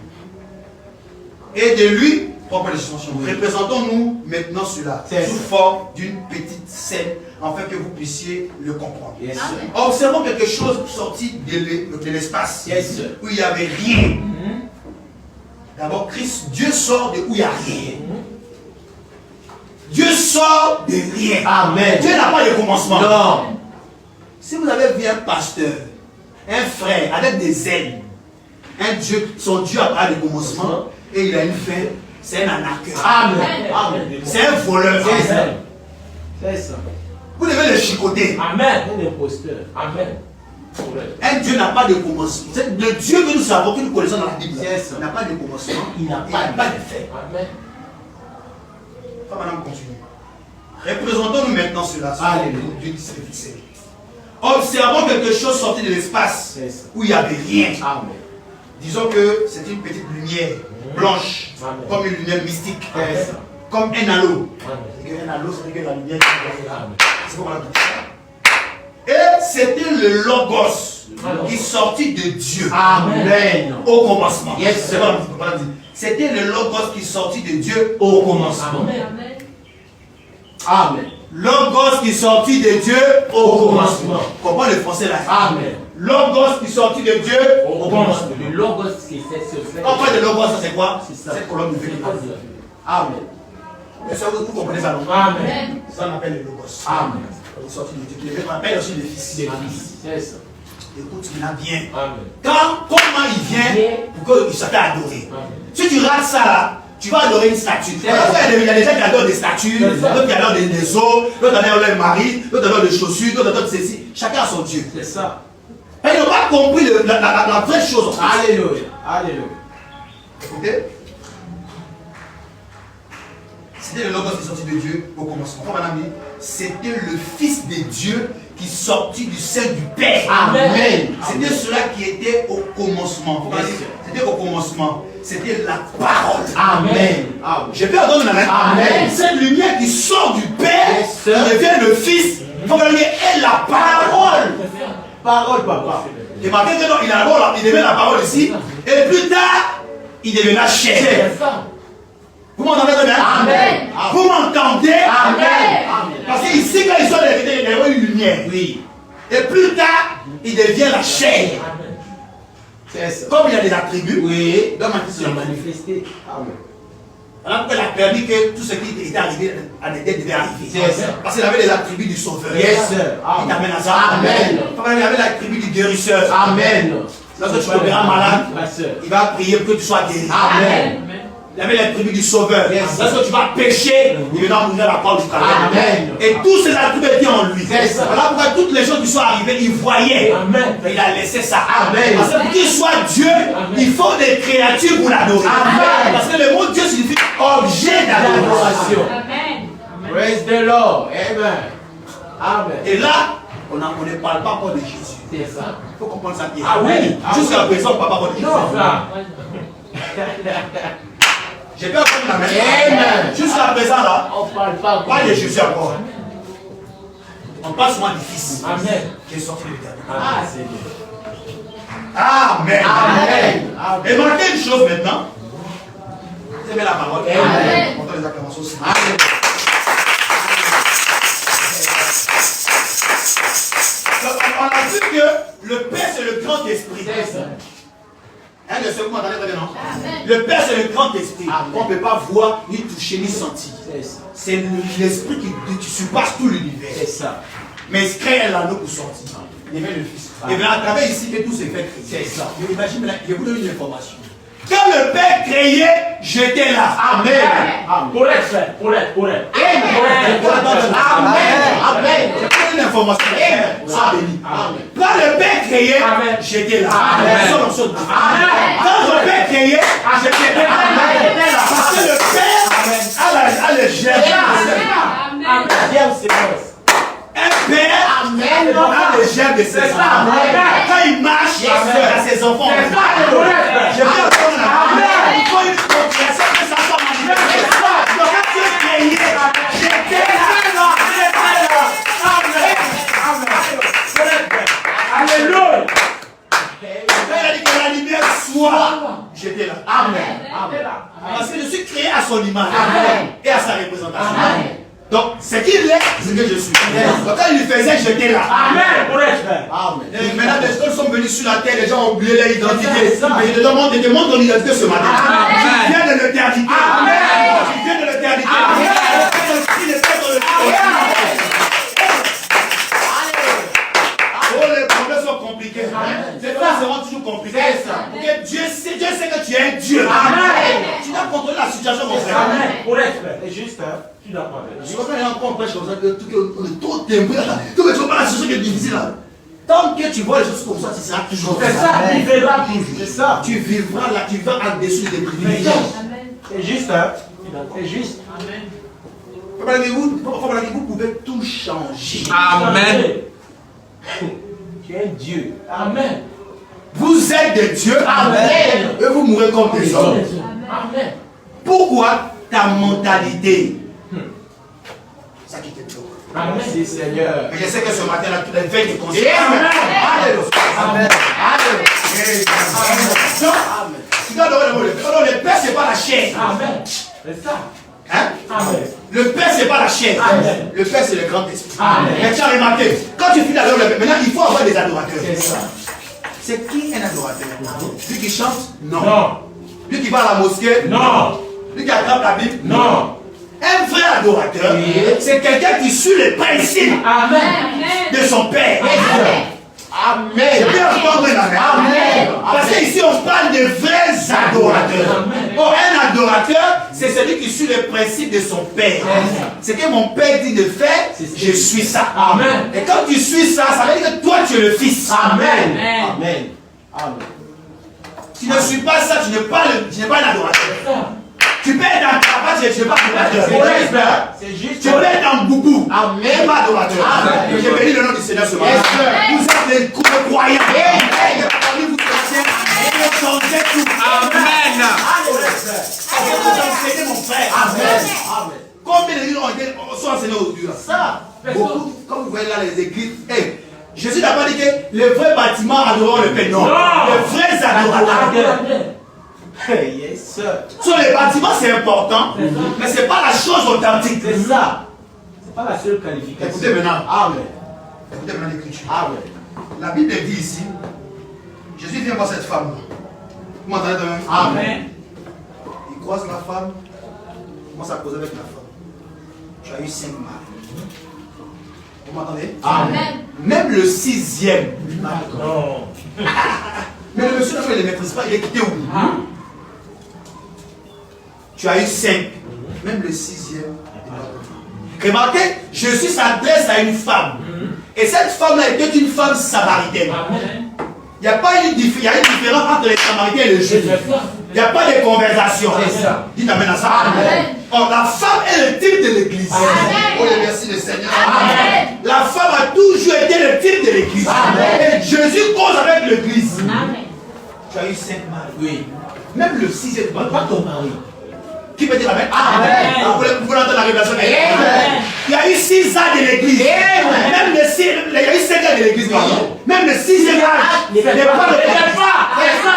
Et de lui, représentons-nous maintenant cela sous forme d'une petite scène, afin que vous puissiez le comprendre. Yes, Amen. Observons quelque chose sorti de l'espace, Yes, sir. où il n'y avait rien. D'abord, Dieu sort de où il n'y a rien. Dieu sort de rien. Amen. Dieu n'a pas de commencement. Non. Si vous avez vu un pasteur, un frère avec des ailes, un Dieu, son Dieu n'a pas de commencement et il a une fin, c'est un arnaqueur. Amen. Amen. C'est un voleur. C'est ça. C'est ça. Vous devez le chicoter. Amen. Un imposteur. Amen. Un Dieu n'a pas de commencement. C'est le Dieu que nous savons, que nous connaissons dans la Bible. C'est ça. Il n'a pas de commencement. Il n'a pas de fin. Amen. On va maintenant continuer. Représentons-nous maintenant cela. D'une ficelle. Observons quelque chose sorti de l'espace où il n'y avait rien. Amen. Disons que c'est une petite lumière blanche, Amen. comme une lumière mystique, Amen. comme un halo. Amen. Un halo, c'est que la lumière. Amen. C'est comme on dit ça. Et c'était le Logos qui sortit de Dieu. Amen. Au commencement. Yes, sir. C'était le Logos qui sortit de Dieu au commencement. Amen. Amen. Amen. Logos qui sortit de Dieu au commencement. Comprends le français là? Amen. Logos qui sortit de Dieu au commencement. Le logos qui c'est Quand on parle de Logos, ça c'est quoi? C'est ça. Cette colonne de feu. Amen. Mais ça, vous comprenez ça, non? Amen. Ça on appelle le Logos. Amen. Il est sorti de Dieu. On appelle aussi le Fils. C'est ça. Écoute, il a bien. Amen. Comment il vient pour qu'il soit adoré? Amen. Si tu rates ça là, tu vas adorer une statue. Il y a des gens qui adorent des statues, d'autres qui adorent des os, d'autres adorent leur mari, d'autres adorent des chaussures, d'autres adorent ceci. Chacun a son Dieu. C'est ça. Et ils n'ont pas compris la vraie chose. En fait. Alléluia. Alléluia. Écoutez. C'était le Logos qui sortit de Dieu au commencement. Comme madame dit, c'était le Fils de Dieu qui sortit du sein du Père. Amen. C'était cela qui était au commencement. C'était au commencement. C'était la parole. Amen. Je peux entendre la main. Amen. Cette lumière qui sort du Père, Yes, qui sir. devient le Fils, est la parole. Parole, papa. Et marqué que non, il devient la parole ici. Et plus tard, il deviendra chair. C'est ça. Vous m'entendez très bien? Amen. Vous m'entendez? Amen. Parce qu'ici, quand il sort de la vérité, il y a une lumière. Oui. Et plus tard, il devient la chair. Amen. C'est ça. Comme il y a des attributs, Oui. donc maintenant, C'est manifesté. Amen. alors qu'il a permis que tout ce qui était arrivé à l'idée devait arriver. C'est ça. Parce qu'il avait les attributs du sauveur. Yes, sir. Il t'amène à ça. Amen. Il avait l'attribut du guérisseur. Amen. Lorsque tu tomberas malade, Ma soeur. il va prier pour que tu sois guéri. Amen. Il avait l'attribut du sauveur. Yes. Lorsque tu vas pécher, il va ouvrir la porte du travail. Amen. Et tous ces attributs étaient en lui. C'est ça. Voilà pourquoi toutes les choses qui sont arrivées, il voyait. Amen. Mais il a laissé ça. Amen. Parce que pour qu'il soit Dieu, il faut des créatures pour l'adorer. Amen. Parce que le mot Dieu signifie objet d'adoration. L'adoration. Amen. Praise the Lord. Amen. Amen. Et là, on ne parle pas encore de Jésus. C'est ça. Il faut comprendre ça bien. Ah oui. Jusqu'à présent, on ne parle pas encore de Jésus. Non, ça. J'ai pas entendu la main. Amen. Jusqu'à présent, là, On parle pas. pas de Jésus encore. On parle souvent du Fils Amen. qui est sorti de l'éternel. Ah, c'est bien. Amen. Amen. Et marquez une chose maintenant. Vous aimez la parole. Amen. On entend les acclamations aussi. Amen. Donc, on a vu que le Père c'est le grand esprit. C'est ça. Un de ceux que vous m'entendez très bien, non? Le Père, c'est le grand esprit. On ne peut pas voir, ni toucher, ni sentir. C'est l'esprit qui surpasse tout l'univers. C'est ça. Mais il crée l'anneau pour sortir. Il met le Fils. Et bien à travers ici que tout s'est fait. C'est ça. Imagine, je vous donne une information. Quand le Père créait, j'étais là. Amen. Pour être frère. Amen. Amen. Je vous donne une information. Sois béni. Quand le Père créait, j'étais là. Quand le Père créait, j'étais là. Parce que le Père a le germe. Un père a le germe de ses enfants. Quand il marche, il a ses enfants. Je vais entendre la il faut une compréhension que ça soit manifesté. Donc quand tu es créé, j'étais là. Alléluia. Quand il a dit que la lumière soit, j'étais là. Parce que je suis créé à son image et à sa représentation. Donc, ce qu'il est, c'est ce que je suis. Donc, quand il le faisait, j'étais là. Et maintenant, les gens sont venus sur la terre, les gens ont oublié leur identité. Mais je te demande ton identité ce matin. Tu viens de l'éternité. Tu viens de l'éternité. Oh, les problèmes sont compliqués. Les problèmes seront toujours compliqués. Dieu sait que tu es un Dieu. Tu dois contrôler la situation, mon frère. C'est juste, tu dois pas. Je comprends encore on prêche comme ça, que on est trop témoin là. Tout que tu vois pas la situation qui est difficile là. Tant que tu vois les choses comme ça, tu seras toujours. C'est ça, tu vivras toujours. C'est ça. Tu vivras là, tu vas en dessous des privilèges. C'est juste, c'est juste. Vous pouvez tout changer. Amen. Tu es Dieu. Amen. Vous êtes des dieux. Amen. Et vous mourrez comme des hommes. Amen. Pourquoi ta mentalité? Ça qui te bloque. Amen. Merci Seigneur. Mais je sais que ce matin-là, tu es veille de conscience. Amen. Amen. Amen. Le Père, c'est pas la chair. Amen. C'est ça. Hein? Amen. Le Père, c'est pas la chair. Amen. Le Père, c'est le grand esprit. Amen. Mais tu as remarqué, quand tu finis d'adorer le Père, maintenant, il faut avoir des adorateurs. C'est ça. C'est qui un adorateur? Lui qui chante? Non. Lui qui va à la mosquée? Non. Lui qui attrape la Bible? Non. Un vrai adorateur, c'est quelqu'un qui suit les principes Amen. de son Père. Amen. Je peux entendre un amen. Parce qu'ici, on parle de vrais adorateurs. Or, un adorateur, c'est celui qui suit les principes de son Père. Ce que mon Père dit de faire, je suis ça. Amen. Et quand tu suis ça, ça veut dire que toi, tu es le Fils. Amen. Amen. Tu ne suis pas ça, tu n'es pas un adorateur. Tu peux être dans ta tu n'es pas adorateur. C'est juste. Tu peux être dans Boubou. Amen. Tu n'es pas adorateur. Je bénis le nom du Seigneur ce matin. Vous êtes des croyants. Vous changez tout. Amen. Parce que vous enseignez mon frère. Amen. Combien de gens sont enseignés aujourd'hui là? Ça. Beaucoup, comme vous voyez là les églises. Jésus n'a pas dit que les vrais bâtiments adoreront le Père. Non. Les vrais adorateurs. Yes. Sur les bâtiments, c'est important, mais ce n'est pas la chose authentique. C'est ça. C'est pas la seule qualification. Écoutez maintenant. Amen. Écoutez maintenant l'écriture. Amen. La Bible dit ici, Jésus vient voir cette femme. Vous m'entendez de même? Amen. Il croise la femme, il commence à causer avec la femme. Tu as eu 5 maris. Vous m'entendez? Amen. Même le 6e. Non. Mais le monsieur, il ne le maîtrise pas, il est quitté où? Tu as eu 5. Même le 6e. Remarquez, Jésus s'adresse à une femme. Et cette femme-là était une femme samaritaine. Il n'y a pas une différence entre les samaritains et les juifs. Il n'y a pas de conversation. Dites amen à ça. Amen. Or, la femme est le type de l'église. Oh, merci le Seigneur. Amen. La femme a toujours été le type de l'église. Et Jésus cause avec l'église. Tu as eu 5 maris. Oui. Même le 6e, pas ton mari. Qui peut dire amen? Amen. Vous l'entendez la révélation? Amen. Il y a eu 6 ans de l'église. Même le 6, il y a eu 5 ans de l'église. Même le 6e âge n'est pas le pas. C'est ça.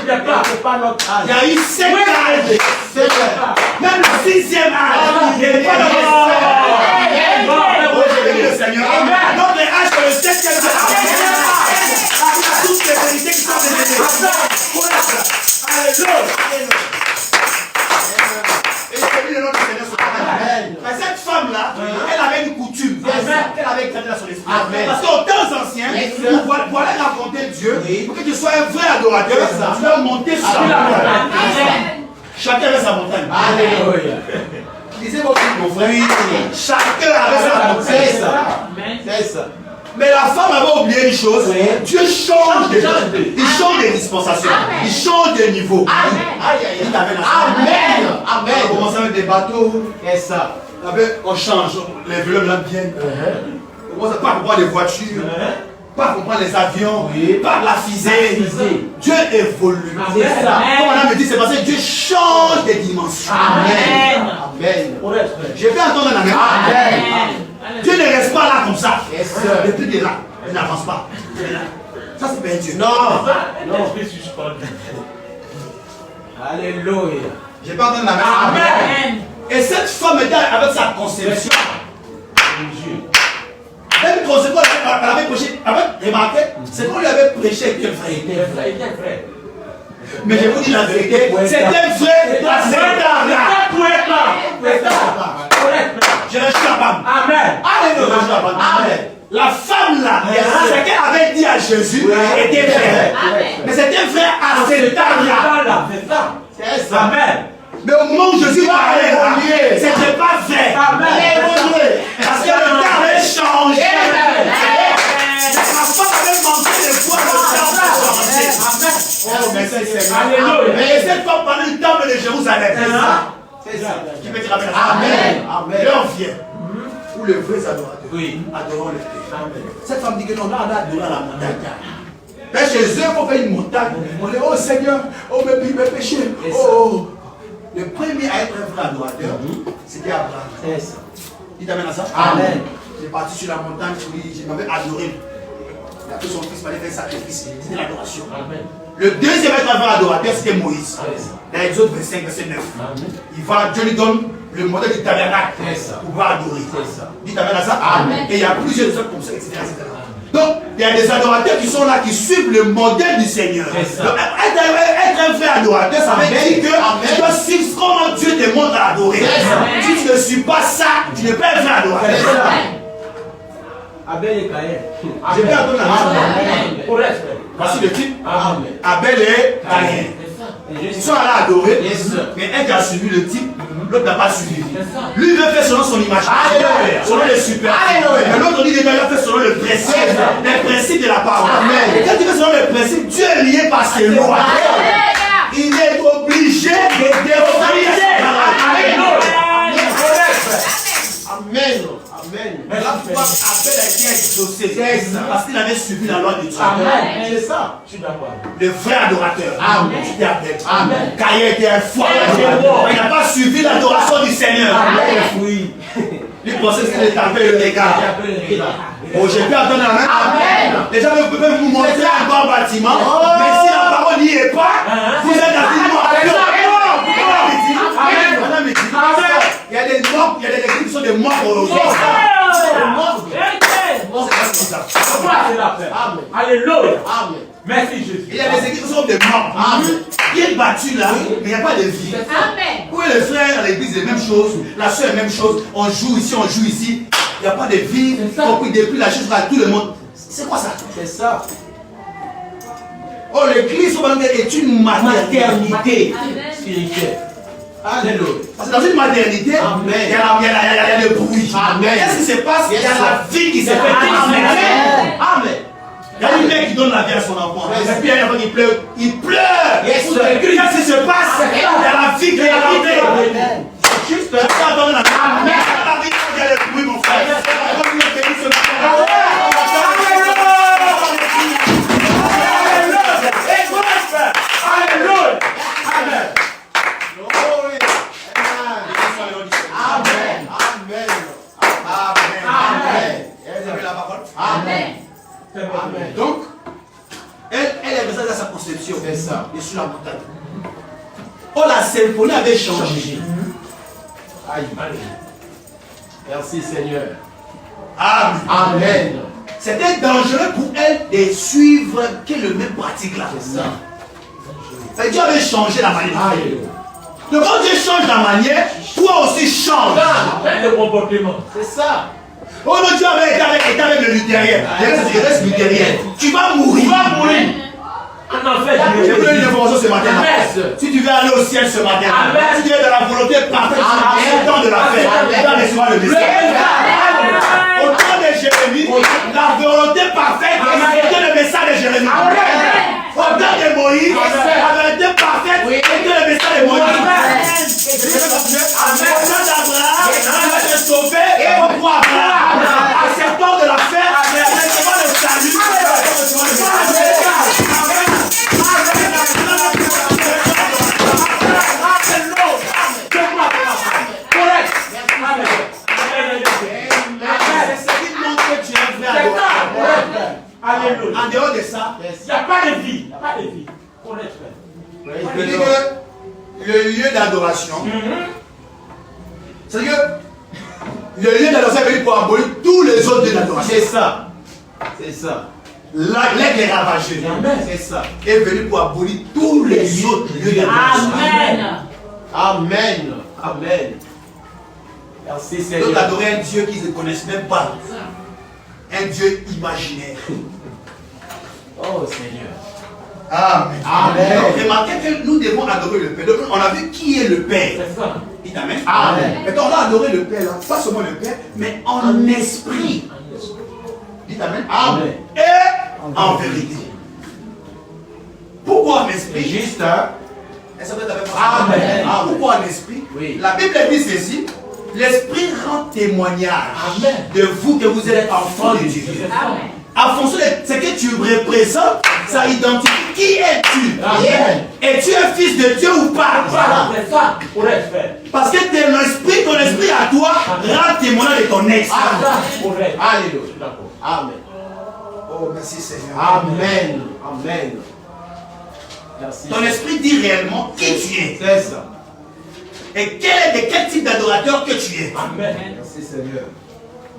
Il y a eu 5 âges. Même le 6e âge n'est pas le le Seigneur. Notre âge est le 7e âge. Toutes les vérités qui sont développées. avec traiter dans son esprit. Amen. Parce qu'aux temps anciens, pour aller rencontrer Dieu, pour que tu sois un vrai adorateur, tu dois monter sur la montagne. Amen. Chacun avait sa montagne. Alléluia. Lisez votre Bible, mon frère. Chacun avait sa montagne. C'est ça. C'est ça. Mais la femme avait oublié une chose. Oui. Dieu change de il change de dispensation. Amen. Il change de niveau. Amen. Aïe, aïe, Il aïe. avait la Amen. On Amen. commence avec des bateaux. C'est ça. On change. Les vélos là viennent. On commence pas à comprendre les voitures. Pas à comprendre les avions. Oui. Pas la fusée. Dieu évolue. C'est ça. Comme on a me dit, c'est parce que Dieu change des dimensions. Amen. Amen. Je vais entendre un amen. Amen. Dieu ne reste pas là comme ça. Yes, sir. Depuis qu'il est là, il n'avance pas. Il est là. Ça, c'est pas Dieu. Non. Non. Alléluia. Alléluia. Je vais entendre un amen. Amen. Et cette femme était avec sa conception. Même conception, elle avait prêché. Remarquez, c'est qu'on lui avait prêché était vrai. Mais je vous dis la vérité, c'était vrai à cet âge-là. Je suis capable. Amen. Alléluia. Je suis capable. Amen. La femme là, ce qu'elle avait dit à Jésus était vrai. Amen. Mais c'était vrai à cet âge-là. C'est ça. C'est ça. Amen. Mais au moment où Jésus parlait là, évolué. c'était pas vrai. Amen. Parce que le temps avait changé. Amen. La femme avait manqué de foi, le temps avait changé. Oh, merci Seigneur. Alléluia. Et cette femme parlait du temple de Jérusalem. C'est ça. C'est ça. Qui peut dire Amen. Amen. Amen. L'heure vient où les vrais adorateurs Oui. adoreront le Père. Amen. Cette femme dit que non, là, on a adoré à la montagne. Mais chez eux, on fait une montagne. On dit, oh Seigneur, oh mes péchés. Oh. Le premier à être un vrai adorateur, c'était Abraham. C'est ça. Il t'amène à ça? Amen. J'ai parti sur la montagne, je m'avais adoré. Il a fait son fils, il fallait faire un sacrifice. C'était l'adoration. Amen. Le deuxième à être un vrai adorateur, c'était Moïse. C'est ça. Dans Exode 25, verset 9. Amen. Il va, Dieu lui donne le modèle du tabernacle C'est ça. pour pouvoir adorer. C'est ça. Dites Amen à ça? Amen. Et il y a plusieurs choses comme ça, etc. Donc, il y a des adorateurs qui sont là, qui suivent le modèle du Seigneur. C'est ça. Donc, être un vrai adorateur, ça veut dire que tu dois suivre comment Dieu te montre à adorer. Si tu ne suis pas ça, tu n'es pas un vrai adorateur. C'est ça. Abel et Caïn. Je vais attendre la Amen. Pour respect. Voici le titre. Amen. Abel et Caïn. Ils sont allés adorer, Yes, sir. mais un qui a suivi le type, l'autre n'a pas suivi. C'est ça. Lui il veut faire selon son image, Alléluia. selon les super. Alléluia. Mais l'autre dit qu'il doit faire selon le principe, les principes de la parole. Amen. Et quand tu fais selon le principe, Dieu est lié par ses lois. Alléluia. Il est obligé de déroger. Amen. Amen. Mais là, pourquoi Abel a été exaucé? Parce qu'il avait suivi la loi de Dieu. Amen. C'est ça. Je suis d'accord. Le vrai adorateur. Amen. C'était Abel. Amen. Caïn était un faux adorateur. Il n'a pas suivi l'adoration du Seigneur. Oui. Il pensait que c'était taper le dégât. Oh, j'ai pu entendre la main. Amen. Les gens peuvent vous montrer un bon bâtiment. Mais si la parole n'y est pas, vous êtes dans il y a des morts, il y a des églises qui sont des morts aujourd'hui. Amen. Alléluia. Amen. Merci Jésus. Il y a des églises qui sont des morts. Amen. Bien battus là, mais il n'y a pas de vie. Amen. Où est le frère à l'église, les mêmes choses, la soeur, les mêmes choses, on joue ici, il n'y a pas de vie, on prie depuis la chose à tout le monde. C'est quoi ça? C'est ça. Oh, l'église est une maternité Spirituel. Alléluia. Parce que dans une maternité, Amen. il y a le bruit. Amen. Qu'est-ce qui se passe? Il y a la vie qui se fait. Amen. Amen. Il y a une mère qui donne la vie à son enfant. Yes. Et puis il y a un enfant qui pleure. Il pleure. Yes. Qu'est-ce qui se passe? Il y a la vie qui est rentrée. Amen. Juste, tu vas donner la vie. Amen. La vie, il y a le bruit, mon frère. Comme il est béni ce matin. Alléluia. Amen. Glory. Amen. Amen. Vous avez la parole? Amen. Amen. Donc, elle est restée dans sa conception. C'est ça. Et sur la montagne. Oh, la symphonie avait changé. Aïe. Merci Seigneur. Amen. Amen. C'était dangereux pour elle de suivre que le même pratique là. C'est ça. Et Dieu avait changé la manière. Aïe. Donc quand Dieu change la manière, toi aussi change. Le comportement. C'est ça. Oh non, tu avais été avec le luthérien. Je reste luthérien. Tu vas mourir. Tu vas mourir. En fait, j'ai donné une information ce matin. Si tu veux aller au ciel ce matin, si tu es dans la volonté parfaite, c'est le temps de la fête. Tu vas recevoir le message. Au temps de Jérémie, la volonté parfaite, c'était le message de Jérémie. Au temps de Moïse, la volonté parfaite, c'était le message de Moïse. Au temps d'Abraham, il va te sauver pour Abraham. À ce temps de la fête, recevoir le salut. Alléluia. En dehors de ça, il n'y a pas de vie. Il n'y a pas de vie. Je dis que le lieu d'adoration, c'est que le lieu d'adoration est venu pour abolir tous les autres lieux d'adoration. C'est ça. C'est ça. L'aigle est ravagé. C'est ça. Est venu pour abolir tous les autres lieux d'adoration. Amen. Amen. Amen. Merci Seigneur. Donc adorer un Dieu qu'ils ne connaissent même pas. Un Dieu imaginaire. Oh Seigneur. Amen. Amen. Donc, remarquez que nous devons adorer le Père. Donc on a vu qui est le Père. C'est ça. Dites Amen. Amen. Maintenant on va adorer le Père, là. Pas seulement le Père, mais en esprit. Dites Amen. Amen. Et en vérité. Pourquoi en esprit? C'est juste, hein? Est-ce que vous avez Amen. Amen. Pourquoi en esprit? Oui. La Bible dit ceci. L'esprit rend témoignage Amen. de vous que vous êtes enfants de Dieu. Amen. En fonction de ce que tu représentes, ça identifie qui es-tu. Amen. Es-tu un fils de Dieu ou pas? C'est ça. Parce que ton esprit à toi rend témoignage de ton esprit. Alléluia. Amen. Oh, merci Seigneur. Amen. Amen. Merci. Ton esprit dit réellement qui tu es. C'est ça. Et de quel type d'adorateur que tu es. Amen. Merci Seigneur.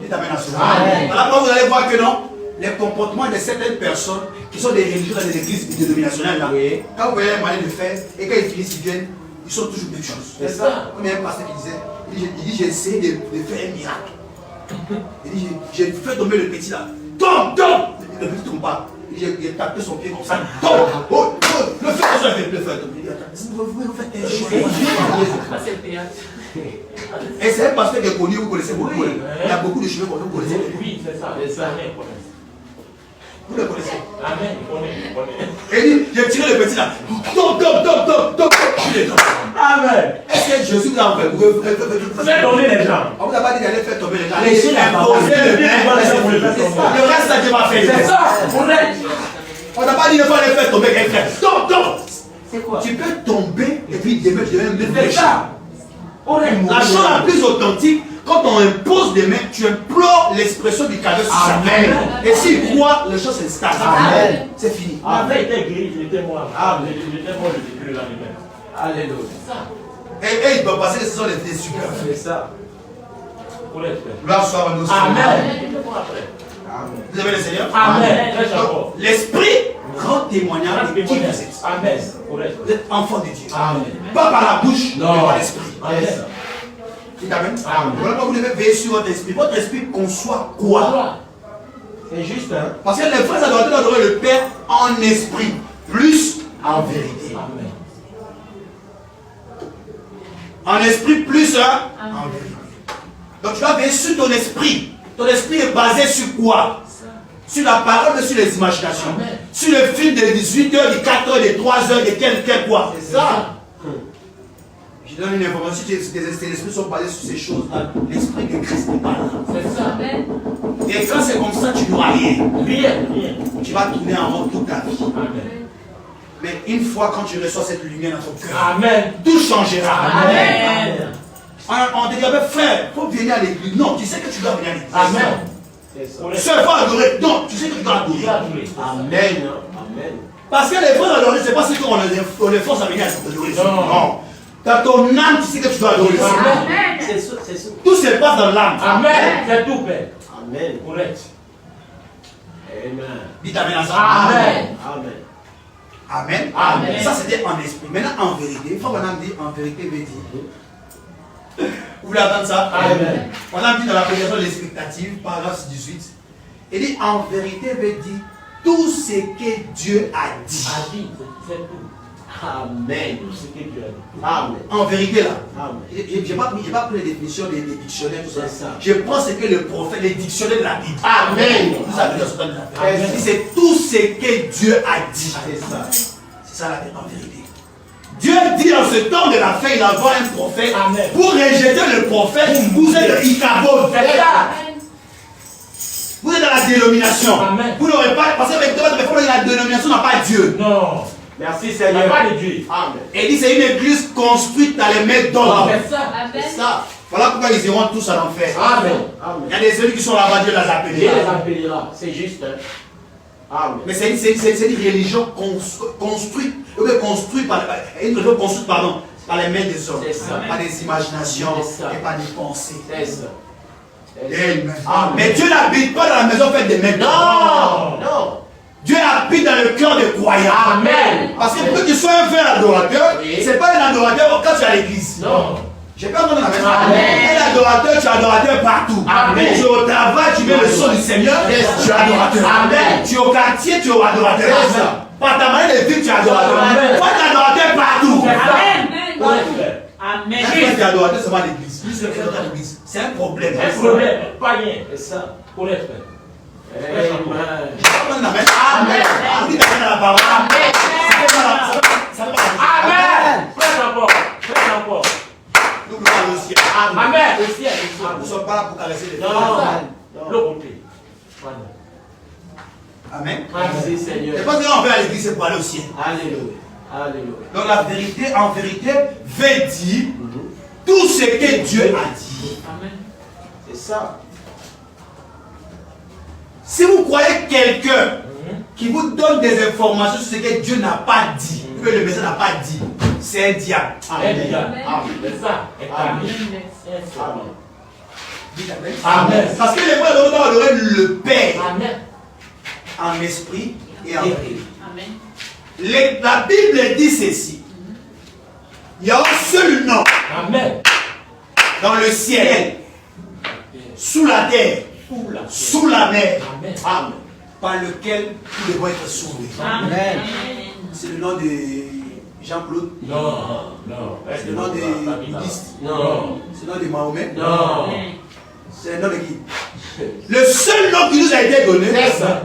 Dites Amen à cela. Amen. Voilà pourquoi vous allez voir que non, les comportements de certaines personnes qui sont des religieux dans des églises dénominationnelles là, Oui. quand vous voyez un moyen de faire, et quand ils finissent, ils viennent, ils sont toujours quelque chose. C'est ça. Comme il y a un pasteur qui disait, il dit j'ai essayé de faire un miracle. Il dit j'ai fait tomber le petit là. Tombe. Le petit tombe pas. J'ai tapé son pied comme ça. Tombe. Oh, le fait comme ça, le fait tomber. Il dit attends, vous faites un jeu. Et c'est un pasteur qui est connu, vous connaissez beaucoup. Oui. Il y a beaucoup de cheveux que vous connaissez. Oui, c'est ça. C'est ça. Vous le connaissez. Amen. On est. Et il dit j'ai tiré le petit là. Tombe. Il est tombé. Amen. Est-ce que Jésus vous a envoyé? Fais tomber les gens. On vous a pas dit d'aller faire tomber les gens. Laissez la parole. Le reste, ça Dieu va faire. C'est ça. On n'a pas dit de faire aller faire tomber quelqu'un. Tombe. C'est quoi? Tu peux tomber et puis demain tu deviens même C'est ça. La chose la plus authentique, quand on impose des mains, tu implores l'expression du cadeau sur sa Amen. main. Et s'il croit, les choses s'installent. Amen. C'est fini. J'avais été guéri, j'étais mort. Amen. J'étais mort le lendemain. Alléluia. Et ils peuvent passer, ce sont des super. C'est ça. Gloire soit à nous. Amen. Vous avez le Seigneur? Amen. Donc, l'esprit rend témoignage de qui vous êtes. Amen. Vous êtes enfant de Dieu. Amen. Pas par la bouche, Non. mais par l'esprit. Amen. Dites Amen. Amen. Voilà pourquoi vous devez veiller sur votre esprit. Votre esprit conçoit quoi? C'est juste, hein? Parce que les frères adorateurs adorer le Père en esprit, plus en vérité. Amen. En esprit, plus en vérité. Donc tu vas veiller sur ton esprit. Ton esprit est basé sur quoi? Sur la parole, sur les imaginations. Amen. Sur le film de 18h, de 4h, de 3h, de quel quoi? C'est ça. Je donne une information, si tes esprits sont basés sur ces choses-là, l'esprit de Christ n'est pas là. C'est ça. Et quand c'est comme ça, tu n'auras rien. Rien. Tu vas tourner en rond toute ta vie. Amen. Mais une fois quand tu reçois cette lumière dans ton cœur, Amen. tout changera. Amen. On te dit, frère, il faut venir à l'église. Non, tu sais que tu dois venir à l'église. Amen. C'est ça. Seul faut adorer. Non, tu sais que tu dois adorer. Amen. Amen. Parce que les frères adorer, c'est pas ce qu'on les force à venir à adorer. Non. Non. Dans ton âme, tu sais que tu dois adorer. Amen. C'est ça. C'est ça. Tout se passe dans l'âme. Amen. C'est tout, Père. Amen. Correct. Amen. Dites Amen à ça. Amen. Amen. Amen. Amen. Ça c'était en esprit. Maintenant en vérité, il faut qu'on ait dit en vérité veut dire Vous voulez attendre ça? Amen. On a dit dans la prédication de l'expectative, paragraphe 18. Il dit en vérité veut dire tout ce que Dieu a dit. A dit, c'est tout. Amen. Tout ce que Dieu a dit. Amen. En vérité là. Amen. Je n'ai pas pris les définitions des dictionnaires, tout ça. C'est ça. Je prends ce que le prophète, les dictionnaires de la Bible. Amen. Vous avez dans ce temps de la Amen. Bible. C'est tout ce que Dieu a dit. C'est ça. C'est ça la vérité. Dieu dit en ce temps de la fin, il envoie un prophète. Amen. Pour rejeter le prophète, vous êtes le Ichabod. C'est ça. Vous êtes dans la dénomination. Amen. Vous n'aurez pas, parce que la dénomination n'a pas Dieu. Non. Merci Il n'y Seigneur. a pas de Dieu. Amen. Et il dit c'est une église construite dans les mains d'hommes. C'est ça. C'est ça. Voilà pourquoi ils iront tous à l'enfer. Amen. Il y Amen. a des élus qui sont là-bas, Dieu les Dieu appellera. les appellera. C'est juste. Hein. Amen. Mais c'est une religion construite par les mains des hommes. C'est ça. Pas des imaginations C'est ça. et pas des pensées. C'est ça. Amen. Amen. Mais Dieu n'habite pas dans la maison faite des mains. Non. Non. Dieu habite dans le cœur des croyants. Amen. Parce que pour que tu sois un vrai adorateur, Oui. c'est pas un adorateur quand tu es à l'église. Non. J'ai pas entendu la maison. Amen. Un adorateur, tu es adorateur partout. Amen. Tu es au travail, tu mets le son du Seigneur, Yes. tu es adorateur. Amen. Tu es au quartier, tu es adorateur. C'est ça. Par ta manière de vivre, tu es adorateur. Amen. Toi, tu es adorateur partout. Amen. Pour être frère. Amen. Un frère qui est adorateur, c'est pas l'église. Plus le frère à l'église. C'est un problème. Un problème. Pas rien. C'est ça. Pour être frère. Amen. J'ai pas entendu l'amen. Amen. On dit d'amen à la parole. Amen. Ça va pas. Amen. Frère encore. Frère encore. Nous voulons le ciel. Amen. Au ciel. Nous ne sommes pas là pour caresser les Non. femmes. Le côté. Voilà. Amen. Merci Seigneur. Et quand on va à l'église, c'est pour aller au ciel. Alléluia. Alléluia. Donc la vérité, en vérité, veut dire tout ce que Dieu a dit. Amen. C'est ça. Si vous croyez quelqu'un qui vous donne des informations sur ce que Dieu n'a pas dit, que le message n'a pas dit, c'est un diable. Amen. Amen. C'est ça. Amen. Amen. Dites Amen. Amen. Parce que les frères doivent adorer le Père Amen. en esprit et en vérité. Amen. La Bible dit ceci. Il y a un seul nom Amen. dans le ciel, sous la terre, sous la mer, Amen. Amen. par lequel nous devons être sauvés. Amen. C'est le nom de Jean-Claude. Non. Non. C'est le nom des bouddhistes. Non. C'est le nom de Mahomet. Non. C'est le nom de qui? Le seul nom qui nous a été donné, C'est ça.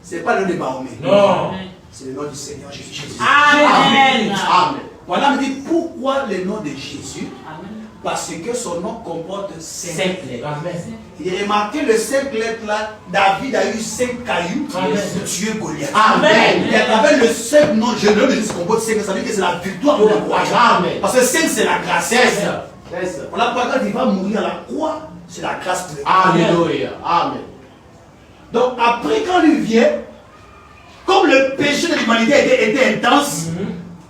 c'est pas le nom de Mahomet. Non. C'est le nom du Seigneur Jésus. Amen. Amen. Voilà, me dit pourquoi le nom de Jésus? Amen. Parce que son nom comporte 5 lettres. Amen. Il est remarqué le 5 lettres là, David a eu 5 cailloux Amen. pour tuer Goliath. Amen. Et à travers le 5 noms, je ne dis comporte 5, ça veut dire que c'est la victoire pour le croyant. Amen. Parce que 5 c'est la grâce. C'est ça. C'est ça. On a pas quand il va mourir à la croix, c'est la grâce pour le croyant. Alléluia. Amen. Donc après quand il vient, comme le péché de l'humanité était intense,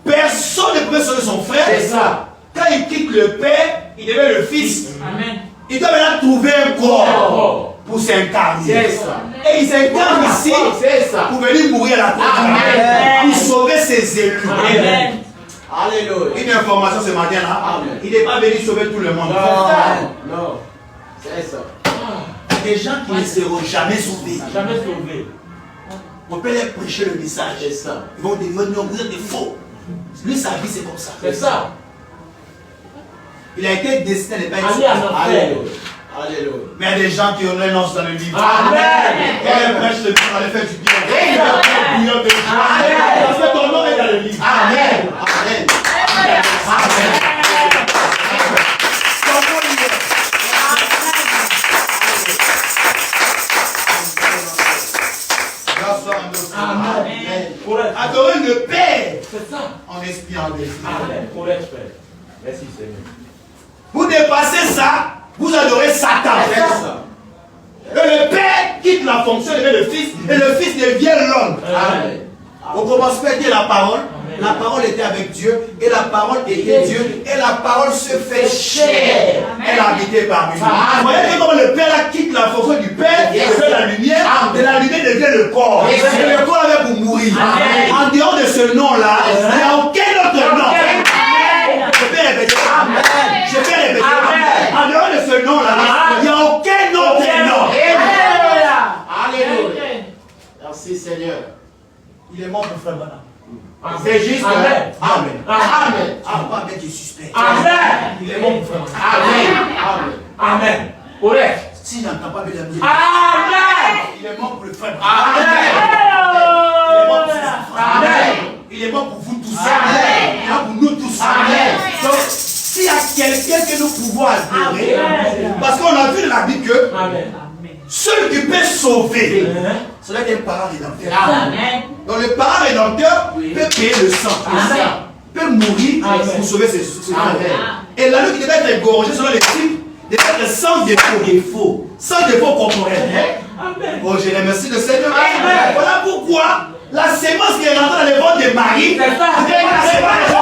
personne ne pouvait sauver son frère. C'est ça. Quand il quitte le Père, il devient le Fils. Amen. Il doit maintenant trouver un corps Oh. pour s'incarner. C'est ça. Et il s'incarne ici C'est ça. pour venir mourir à la croix. Amen. Pour sauver ses élus. Amen. Alléluia. Une information ce matin là, Amen. il n'est pas venu sauver tout le monde. Non. Non. C'est ça. Il y a des gens qui ne seront jamais sauvés. Jamais sauvé. On peut leur prêcher le message. C'est ça. Ils vont dire, non, vous êtes des faux. Lui, sa vie, c'est comme ça. C'est ça. Il a été destiné à ne pas être Allez à sauvé. l'enfer. Alléluia. Alléluia. Mais il y a des gens qui ont leur nom dans le livre. Amen. Et ils prêchent le bien, on les fait du bien. Amen. Ils leur font bouillon de joie. Amen. Parce que ton nom est dans le livre. Amen. Amen. Amen. Amen. Pour être frère. Adorer le Père C'est ça. en esprit en vérité. Amen. Pour être frère. Merci Seigneur. Vous dépassez ça, vous adorez Satan. C'est ça. Et le Père quitte la fonction, il devient le Fils, et le Fils devient l'homme. Amen. Au commencement était la parole, Amen. la parole était avec Dieu, et la parole était Dieu, et la parole se fait chair. Elle habitait parmi nous. Vous voyez comment le Père là quitte la fonction du Père, il fait la lumière, et la lumière devient le corps. Yes. Et le corps avait pour mourir. Amen. En dehors de ce nom-là, il n'y a aucun autre nom. Je peux répéter. Amen. Je peux répéter. Amen. Il est mort pour frère Branham. C'est juste. Amen. Amen. Amen. Ah, pas avec du suspect. Amen. Il est mort pour frère Branham. Amen. Amen. Amen. Correct. S'il n'entend pas bien la musique, Amen. il est mort pour le frère Branham. Amen. Il est mort pour vous tous. Amen. Il est mort pour nous tous. Amen. Donc, s'il y a quelqu'un que nous pouvons adorer, Amen. parce qu'on a vu dans la Bible que Amen. celui qui peut sauver, Amen. c'est là qu'il y a un parent rédempteur. Amen. Donc le parent rédempteur Oui. peut payer le sang, Amen. peut mourir Amen. pour sauver ses frères. Amen. Et l'agneau qui devait être égorgé selon les types, devait être sans défaut, sans défaut corporel. Amen. Oh, je remercie le Seigneur. Amen. Voilà pourquoi la sémence qui est rentrée dans les ventres de Marie, C'est ça. c'était la sémence de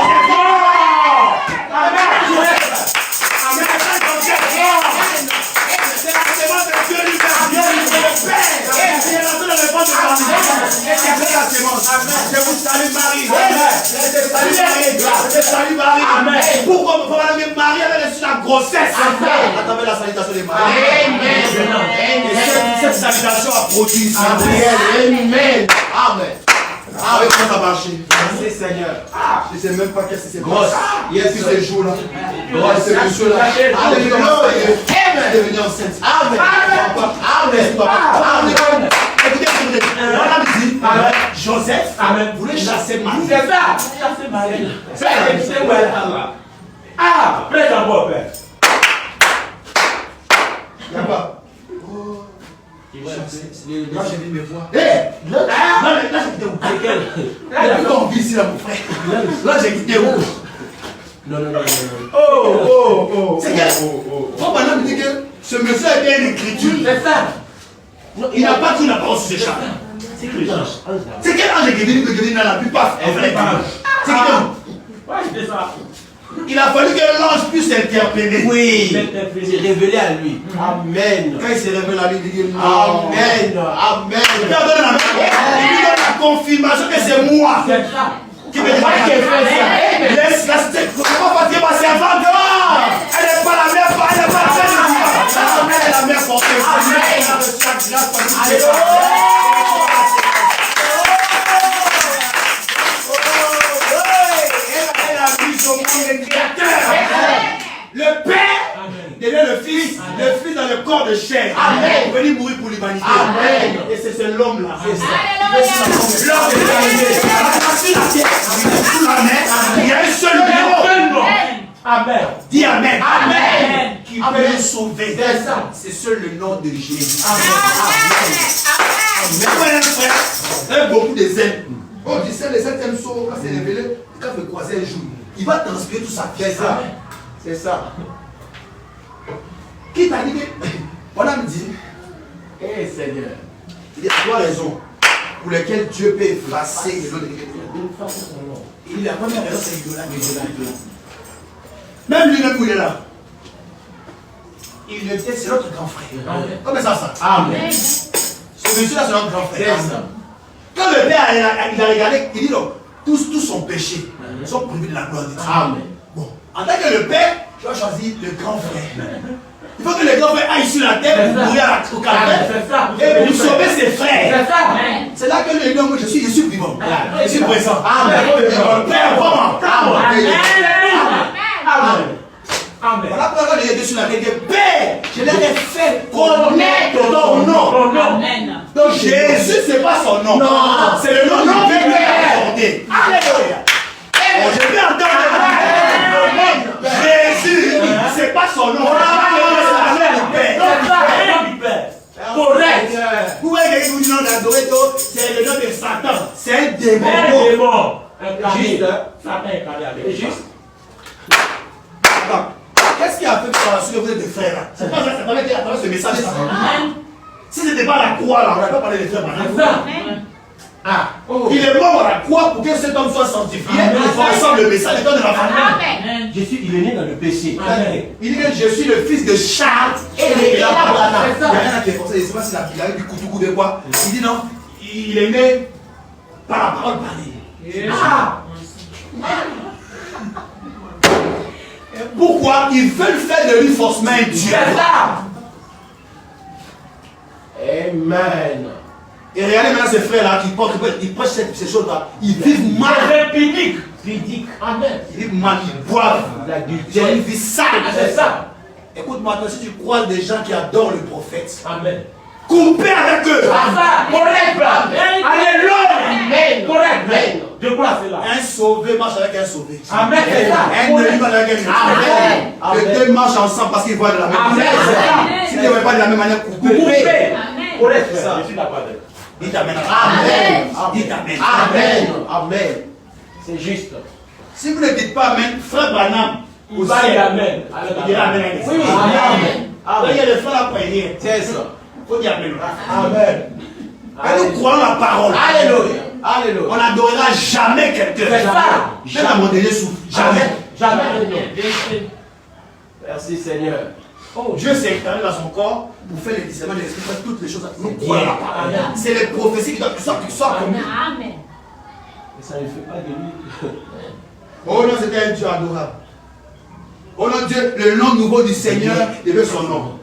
c'est la sémence de Dieu lui-même. Dieu le Père. Qui est rentré dans les ventres de Marie. Et qui a fait la sémence. Je vous salue Marie. Je te salue Marie. Je te salue Marie. Amen. Pourquoi Marie avait reçu la grossesse à travers la salutation de Marie. Amen. Et cette salutation a produit ça. Amen. Amen. Ah oui, comment ça marche? Merci Seigneur. Je ne sais même pas qu'est-ce qui s'est Grosse. passé. Yes, Depuis ce jour-là. Grosse. Ce monsieur-là. Alléluia. Elle est devenue enceinte. Amen. Amen. Amen. Écoutez, écoutez. On a dit, Joseph voulait chasser Marie. C'est ça. C'est Marie. C'est voilà. Ah, près d'abord, Père. Il n'y a pas. Là, j'ai dit mes voix. Hé! Là, j'ai quitté où? Depuis qu'on vit ici, là, mon frère. Là, j'ai quitté où? Non. Oh. C'est que. Faut maintenant me dire que ce monsieur a été une écriture. C'est ça. Il n'a pas tout la parole sur ses chats. C'est que les anges. C'est quel ange qui est venu dans la pluie? Paf! C'est quel ange? Ouais, c'est ça. Il a fallu que l'ange puisse interpeller. Oui. C'est révélé à lui. Amen. Quand il s'est révélé à lui, il dit non. Amen. Il Amen. lui donne la confirmation que c'est moi C'est ça. qui me dit Qui fait ça? laisse la tête. Comment partir ma servante dehors? Elle n'est pas la mère, elle n'est pas la mère de Dieu. Elle est la mère portée. Elle a reçu la grâce par Dieu. Elle a mis au monde le Créateur. Le Père devient le Fils dans le corps de chair. Amen. Venir mourir pour l'humanité. Amen. Et c'est l'homme-là. Alléluia. L'homme est arrivé. Sur la terre, sous la mer, il y a un seul nom. Amen. Dis Amen. Amen. Qui peut nous sauver. C'est ça. C'est seul le nom de Jésus. Amen. Même un frère, beaucoup de zèles. Oh, tu sais, le septième saut, quand c'est révélé, quand il me croiser un jour, il va transpirer tout sa pièce. C'est ça. Qui t'a dit que. On a me dit, Eh Seigneur. il y a trois raisons pour lesquelles Dieu peut effacer les noms de quelqu'un. La première raison, c'est l'idolâtrie. Même lui-même où il est là. Il était, c'est notre grand frère. Comment ça? Amen. Ce monsieur-là, c'est notre grand frère. C'est ça. Quand le Père il a regardé, il dit non, tous son péché sont privés de la gloire de Dieu. Amen. Bon, en tant que le Père, tu as choisi le grand frère. Il faut que le grand frère aille sur la terre pour mourir au calvaire C'est ça. et pour sauver ses frères. C'est ça. C'est là que le nom, je suis vivant. Je suis présent. Amen. Père, comment? Amen. Amen. Amen. Voilà pourquoi il était sur la terre. Père, je leur ai fait connaître ton nom. Amen. Donc Jésus, ce n'est pas son nom. Non. C'est le nom du Père qui l'a accordé. Alléluia. Je vais entendre. Jésus, c'est pas son nom. C'est le nom du Père. C'est ça. Le nom du Père. Correct. Vous voyez que vous dites non d'Adoreto, c'est le nom de Satan. C'est un démon. Un démon. Incarné. Juste. Satan incarné avec Juste. Qu'est-ce qui a fait par la suite que vous êtes des frères là? C'est pas ça, c'est pas à travers ce message. Amen. Si ce n'était pas la croix là, on n'aurait pas parlé des frères C'est maintenant. ça. Amen. Ah. Oh. Il est mort à la croix pour que cet homme soit sanctifié. Il faut ensemble le message de la famille. Amen. Jésus, il est né dans le péché. Amen. Il dit que je suis le fils de Charles et la Abraham. C'est Il y a ça. rien qui est français, je ne sais pas si il a eu du coutou de quoi. Il dit non, il est né par la parole parlée. Ah. Pourquoi ils veulent faire de lui forcément un Dieu? C'est ça. Amen. Et regardez maintenant ces frères-là qui portent, ils prêchent ces choses-là. Ils vivent mal. Pudique. Amen. Ils vivent mal, ils boivent. Ils ont une vie sale. C'est ça. Écoute-moi, toi, si tu crois des gens qui adorent le prophète, Amen. coupez avec eux. Correct. Alléluia. Correct. Je crois cela. Un sauvé marche avec un sauvé. Amen. C'est ça. Un élu marche avec un élu. Amen. Les deux marchent ensemble parce qu'ils voient de la même Amen. manière. S'ils ne voient pas de la même manière, coupez. Amen. Correct. C'est ça. Je suis d'accord avec. Dites Amen. Amen. Dites Amen. Amen. Amen. C'est juste. Si vous ne dites pas Amen, frère Branham, Il va dire Amen. il dira Amen. Oui. Amen. Il y a des frères à prier. C'est ça. Il faut dire Amen. Amen. Et nous croyons la parole. Alléluia. On Alléluia. n'adorera jamais quelqu'un. C'est ça. Même à mon dernier souffle. Jamais. Jamais. Merci Seigneur. Oh, Dieu s'est incarné dans son corps pour faire le discernement de l'esprit, faire toutes les choses. Nous croyons la parole. Amen. C'est les prophéties qui doivent sortir comme nous. Amen. Mais ça ne fait pas de lui. Oh non, c'était un Dieu adorable. Oh non, Dieu, le nom nouveau du Seigneur devait son nom.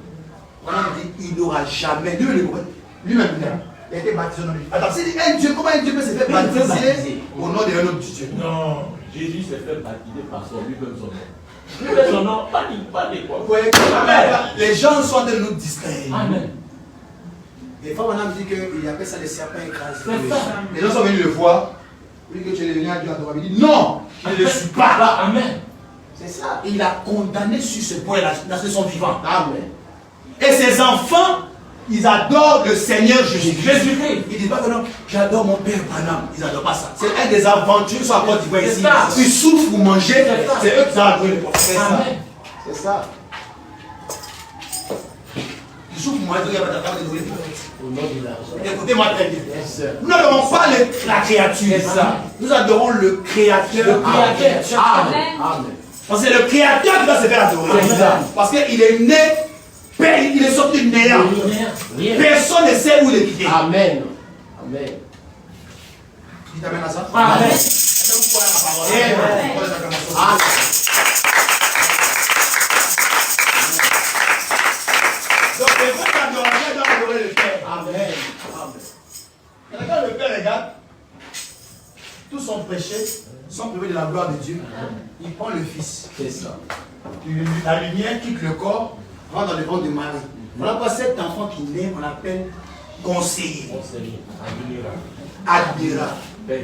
On a dit, il n'aura jamais. Lui-même, il a été baptisé au nom de Dieu. Attends, c'est un Dieu, comment un Dieu peut se faire baptiser au nom d'un autre Dieu? Non, Jésus s'est fait baptiser par son lui-même son nom. Lui-même son nom, pas de quoi. Vous voyez, les gens sont en train de nous distraire. Amen. Des fois, on a dit qu'il appelle ça les serpents écrasés. C'est ça. Les gens sont venus le voir. Oui, que tu es devenu un Dieu adorable. Il dit non, je ne le suis pas. Amen. C'est ça. Il a condamné sur ce point-là, dans son vivant. Amen. Et ses enfants, ils adorent le Seigneur Jésus-Christ. Jésus-Christ. Ils disent pas que non, j'adore mon père Branham. Ils n'adorent pas ça. C'est un des aventures sur la Côte d'Ivoire ici. ça. Ils souffrent pour manger. C'est ça. C'est eux qui ont adoré le prophète. C'est ça. Amen. C'est ça. Ils souffrent pour manger. Il y a pas d'avoir de Au nom de l'argent. Écoutez-moi très bien. Yes. Nous n'adorons pas la créature. C'est ça. Nous adorons le Créateur. Le Créateur. Amen. Amen. Parce que c'est le Créateur qui doit se faire adorer. C'est ça. Parce qu'il est né, il est sorti du néant. Rien. Personne ne sait où il est quitté. Amen. Amen. Dites Amen à ça. Amen. Est-ce que vous croyez à la parole? Amen. Vous croyez à la parole? Amen. Donc, les vrais adorateurs doivent adorer le Père. Amen. Amen. Et quand le Père regarde, tous sont péchés, sont privés de la gloire de Dieu. Il prend le Fils. C'est ça. La lumière quitte le corps, rentre dans le ventre de Marie. Voilà pourquoi cet enfant qui naît, on l'appelle conseiller, Conseiller. admirable, Père.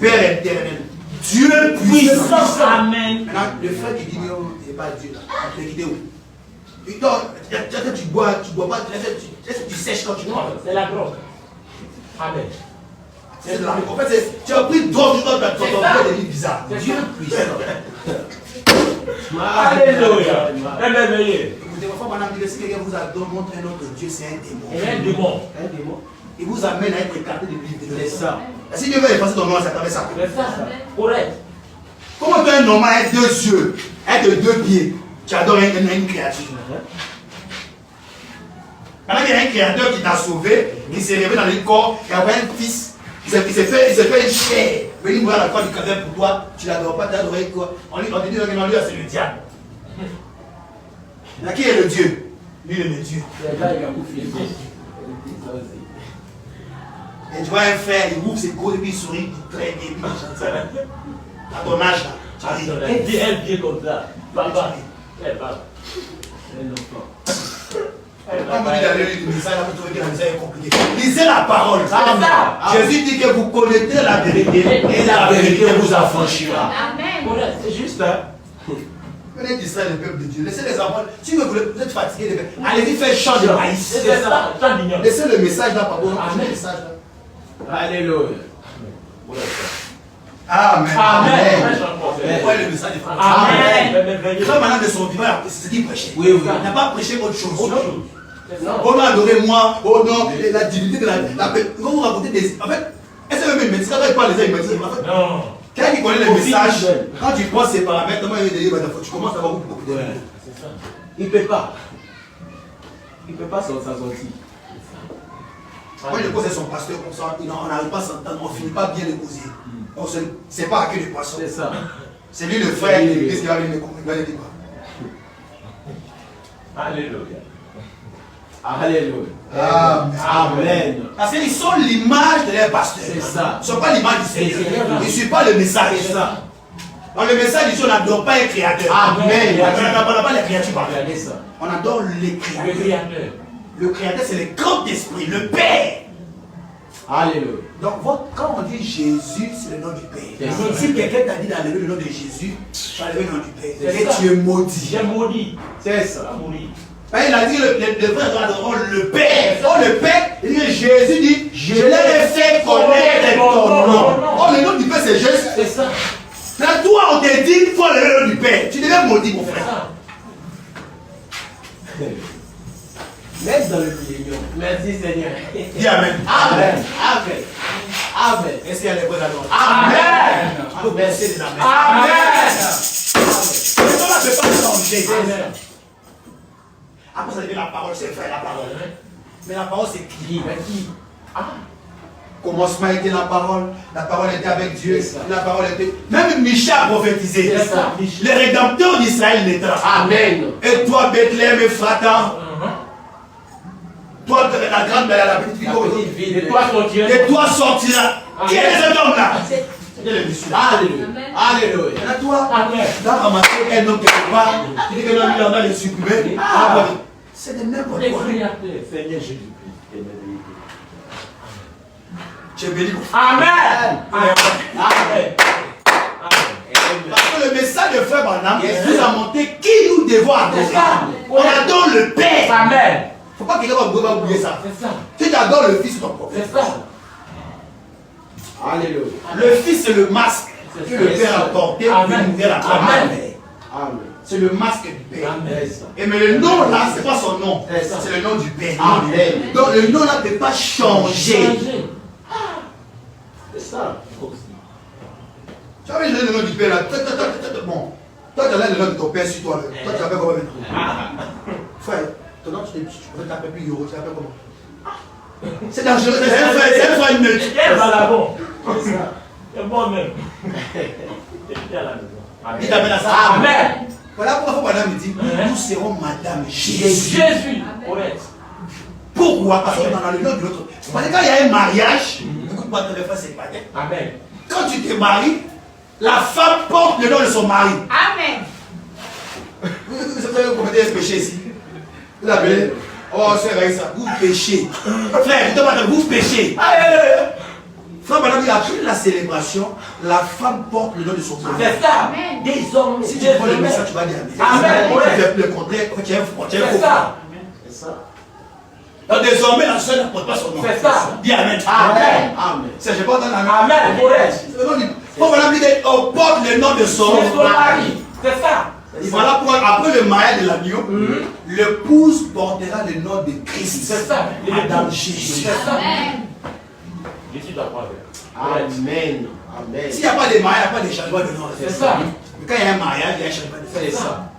Père éternel, Dieu puissant. Amen. Maintenant, le frère qui dit, mais oh, c'est pas Dieu là, il te quitter où? Tu dors, tu bois pas, tu sèches quand tu bois. C'est la drogue. Amen. C'est de la en fait, tu as pris drogue, tu dois ton corps devient bizarre. C'est Dieu ça. puissant. Alléluia. Émerveillé. Écoutez, parfois, madame, si quelqu'un vous adore, montre un autre Dieu, c'est un démon. Et un démon. Un démon. Il vous amène à être écarté de l'île de C'est ça. Si Dieu veut effacer ton nom, c'est à travers ça. C'est ça. Correct. Comment tu es un normal avec deux yeux, avec deux pieds, tu adores une créature? Maintenant, il y a un créateur qui t'a sauvé, qui s'est réveillé dans le corps, qui avait un fils, il s'est fait une chair. Venir mourir à la croix du calvaire pour toi, tu ne l'adores pas, tu as adoré quoi? On te dit que lui, c'est le diable. Là, qui est le Dieu? Lui, il est le Dieu. C'est là il a bouffé. Et tu vois un frère, il ouvre ses gros et puis il sourit très bien, puis il chante ça. À ton âge là, tu arrives. Un pied comme ça. Papa. Eh, papa. Un enfant. Quand vous dites d'aller lire le message, vous trouvez que la message est compliquée. Lisez la parole. Amen. Jésus dit que vous connaîtrez la vérité et la vérité vous affranchira. Amen. Correct. C'est juste, hein. Venez distraire le peuple de Dieu. Laissez les enfants. Si vous êtes fatigué, allez-y faire champ de maïs. C'est ça. Chant d'ignorance. Laissez le message là, pardon. Amen. Le message là. Alléluia. Amen. Amen. Pourquoi le message est français? Amen. Quand maintenant de son vivant, c'est ce qu'il prêchait. Oui, oui. Il n'a pas prêché autre chose. Autre chose. C'est ça. Oh non, adorez-moi. Oh non, la divinité de la paix. Quand vous racontez des. En fait, est-ce que même quand il parle des gens, il me dit. En fait, Non. quelqu'un qui connaît les messages, quand tu prends ces paramètres, comment il dit, tu commences à avoir beaucoup de. C'est ça. Il ne peut pas. Il ne peut pas s'en sortir. Moi, je cause son pasteur comme ça, on n'arrive pas à s'entendre, on ne finit pas bien le causer. On ne sait pas à qui le poisson. C'est ça. C'est lui le frère, qu'est-ce qu'il va venir me comprendre? Alléluia. Alléluia. Amen. Amen. Parce qu'ils sont l'image de leur pasteur. C'est ça. Ils ne sont pas l'image du Seigneur. Ils ne suivent pas le message. C'est ça. Dans le message, ici, on n'adore pas un créateur. Amen. On n'adore pas les créatures par Regardez ça. On adore les Le créateurs. Créateur. Le créateur, c'est le grand esprit, le Père. Alléluia. Donc, quand on dit Jésus, c'est le nom du Père. C'est ça. Si quelqu'un t'a dit d'enlever le nom de Jésus, tu as levé le nom du Père. C'est Et ça. tu es maudit. J'ai maudit. C'est ça. J'ai maudit. Il a dit le frère doit adorer le Père. Oh, le Père, il dit que Jésus dit, je l'ai fait connaître ton nom. Oh, le nom du Père, c'est Jésus. C'est ça. Là, toi, on te dit, il faut lever le nom du Père. Tu deviens maudit, mon C'est frère. ça. Même dans le million. Merci Seigneur. Dis Amen. Amen. Amen. Amen. Est-ce qu'il y a les vrais adorateurs? Amen. Il faut verser des amens. Amen. Le nom ne peut pas changer. Amen. Après, ça devient la parole, c'est vrai, la parole. Mais la parole, c'est qui? Commencement était la parole était avec Dieu, C'est ça. la parole était. Même Micha a prophétisé. C'est ça. Le rédempteur d'Israël naîtra. Amen. Et toi, Bethléem et Fratan, toi, la grande belle, la petite fille, La petite ville. Et toi, sortiras. et toi sortiras. Qui est cet homme-là? C'est- C'est le monsieur. Alléluia. Alléluia. Et toi, Amen. dans ramasser un homme quelque part, tu dis que l'homme il en a les supprimer. Ah, c'est de n'importe Le quoi. Créateur. Seigneur Jésus-Christ. Tu es béni. Amen. Amen. Amen. Parce que le message de Frère Branham Yes. nous a montré qui nous devons adorer. C'est ça. On adore le Père. Amen. Faut pas que quelqu'un va oublier ça. C'est ça. Tu adores le Fils, ton prophète. C'est ça. Alléluia. Le Fils, c'est le masque C'est que ça. le Père a porté pour Amen. nous faire la Amen. Amen. Amen. C'est le masque du Père. Amen. C'est ça. Et mais le nom là, c'est pas son nom. C'est ça. C'est le nom du Père. Amen. Donc le nom là ne peut pas changer. Changer. C'est ça. Tu avais le nom du Père là. Bon. Toi, tu as le nom de ton Père sur toi. Toi, tu l'appelles comment maintenant? Frère, ton nom, tu peux t'appeler plus Yoro. Tu l'appelles comment? C'est dangereux. C'est un frère neutre. Quel balabon. C'est ça. C'est moi-même. C'est à la maison. Il t'amène à ça. Amen. Voilà pourquoi Madame me dit, nous serons Madame Jésus. Jésus. Correct. Pourquoi? Parce que dans le nom de l'autre. Parce que quand il y a un mariage, écoute-moi, ton frère, c'est pas bien. Amen. Quand tu te maries, la femme porte le nom de son mari. Amen. Vous commettez un péché ici. Vous l'appelez? Oh, c'est vrai ça. Vous péchez. Frère, vous péchez. Frère, madame, il a pris la célébration. La femme porte le nom de son mari. C'est ça. Désormais. Si tu prends le message, tu vas dire Amen. Tu fais le contraire. Tu es un faux. C'est ça. C'est ça. Donc désormais, la soeur ne porte pas son nom. C'est ça. Dis Amen. Amen. Amen. C'est je porte dans la main. Amen. Correct. Pour madame dit on porte le nom de son C'est son mari. mari. C'est ça. Et voilà pourquoi après le mariage de l'agneau, l'épouse portera le nom de Christ. C'est ça. Madame Jésus. C'est ça. Je suis d'accord avec. Amen. Amen. S'il n'y a pas de mariage, il n'y a pas de changement de nom. C'est ça. Mais quand il y a un mariage, il y a un changement de nom. C'est ça.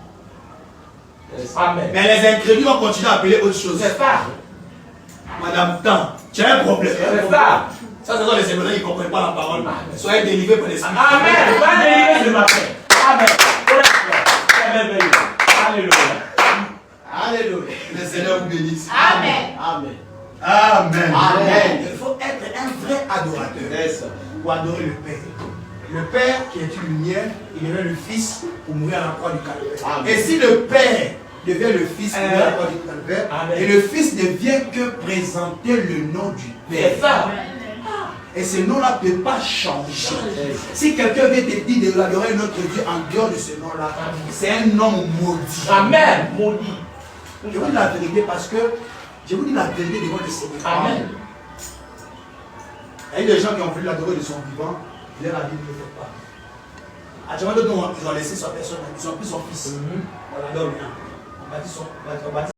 Amen. Mais les incrédules vont continuer à appeler autre chose. C'est ça. Madame Tan, tu as un problème. C'est ça. Ça, c'est dans les séminaires qui ne comprennent pas la parole. Soyez délivrés par l'esprit. Amen. Va délivrer ce matin. Amen. Correct. C'est merveilleux. Alléluia. Alléluia. Le Seigneur vous bénisse. Amen. Amen. Amen. Amen. Il faut être un vrai adorateur C'est ça. pour adorer le Père. Le Père qui est une lumière, il devient le Fils pour mourir à la croix du calvaire. Amen. Et si le Père devient le Fils pour mourir à la croix du calvaire, Amen. et le Fils ne vient que présenter le nom du Père. C'est ça. Et ce nom-là ne peut pas changer. Si quelqu'un vient te dire d'adorer un autre Dieu en dehors de ce nom-là, c'est un nom maudit. Amen. Maudit. Je vous dis la vérité parce que je vous dis la vérité devant le Seigneur. Amen. Il y a des gens qui ont voulu l'adorer de son vivant, leur a dit ne le fait pas. À chaque fois, ils ont laissé sa personne, ils ont pris son fils. On l'adore bien. On bâtit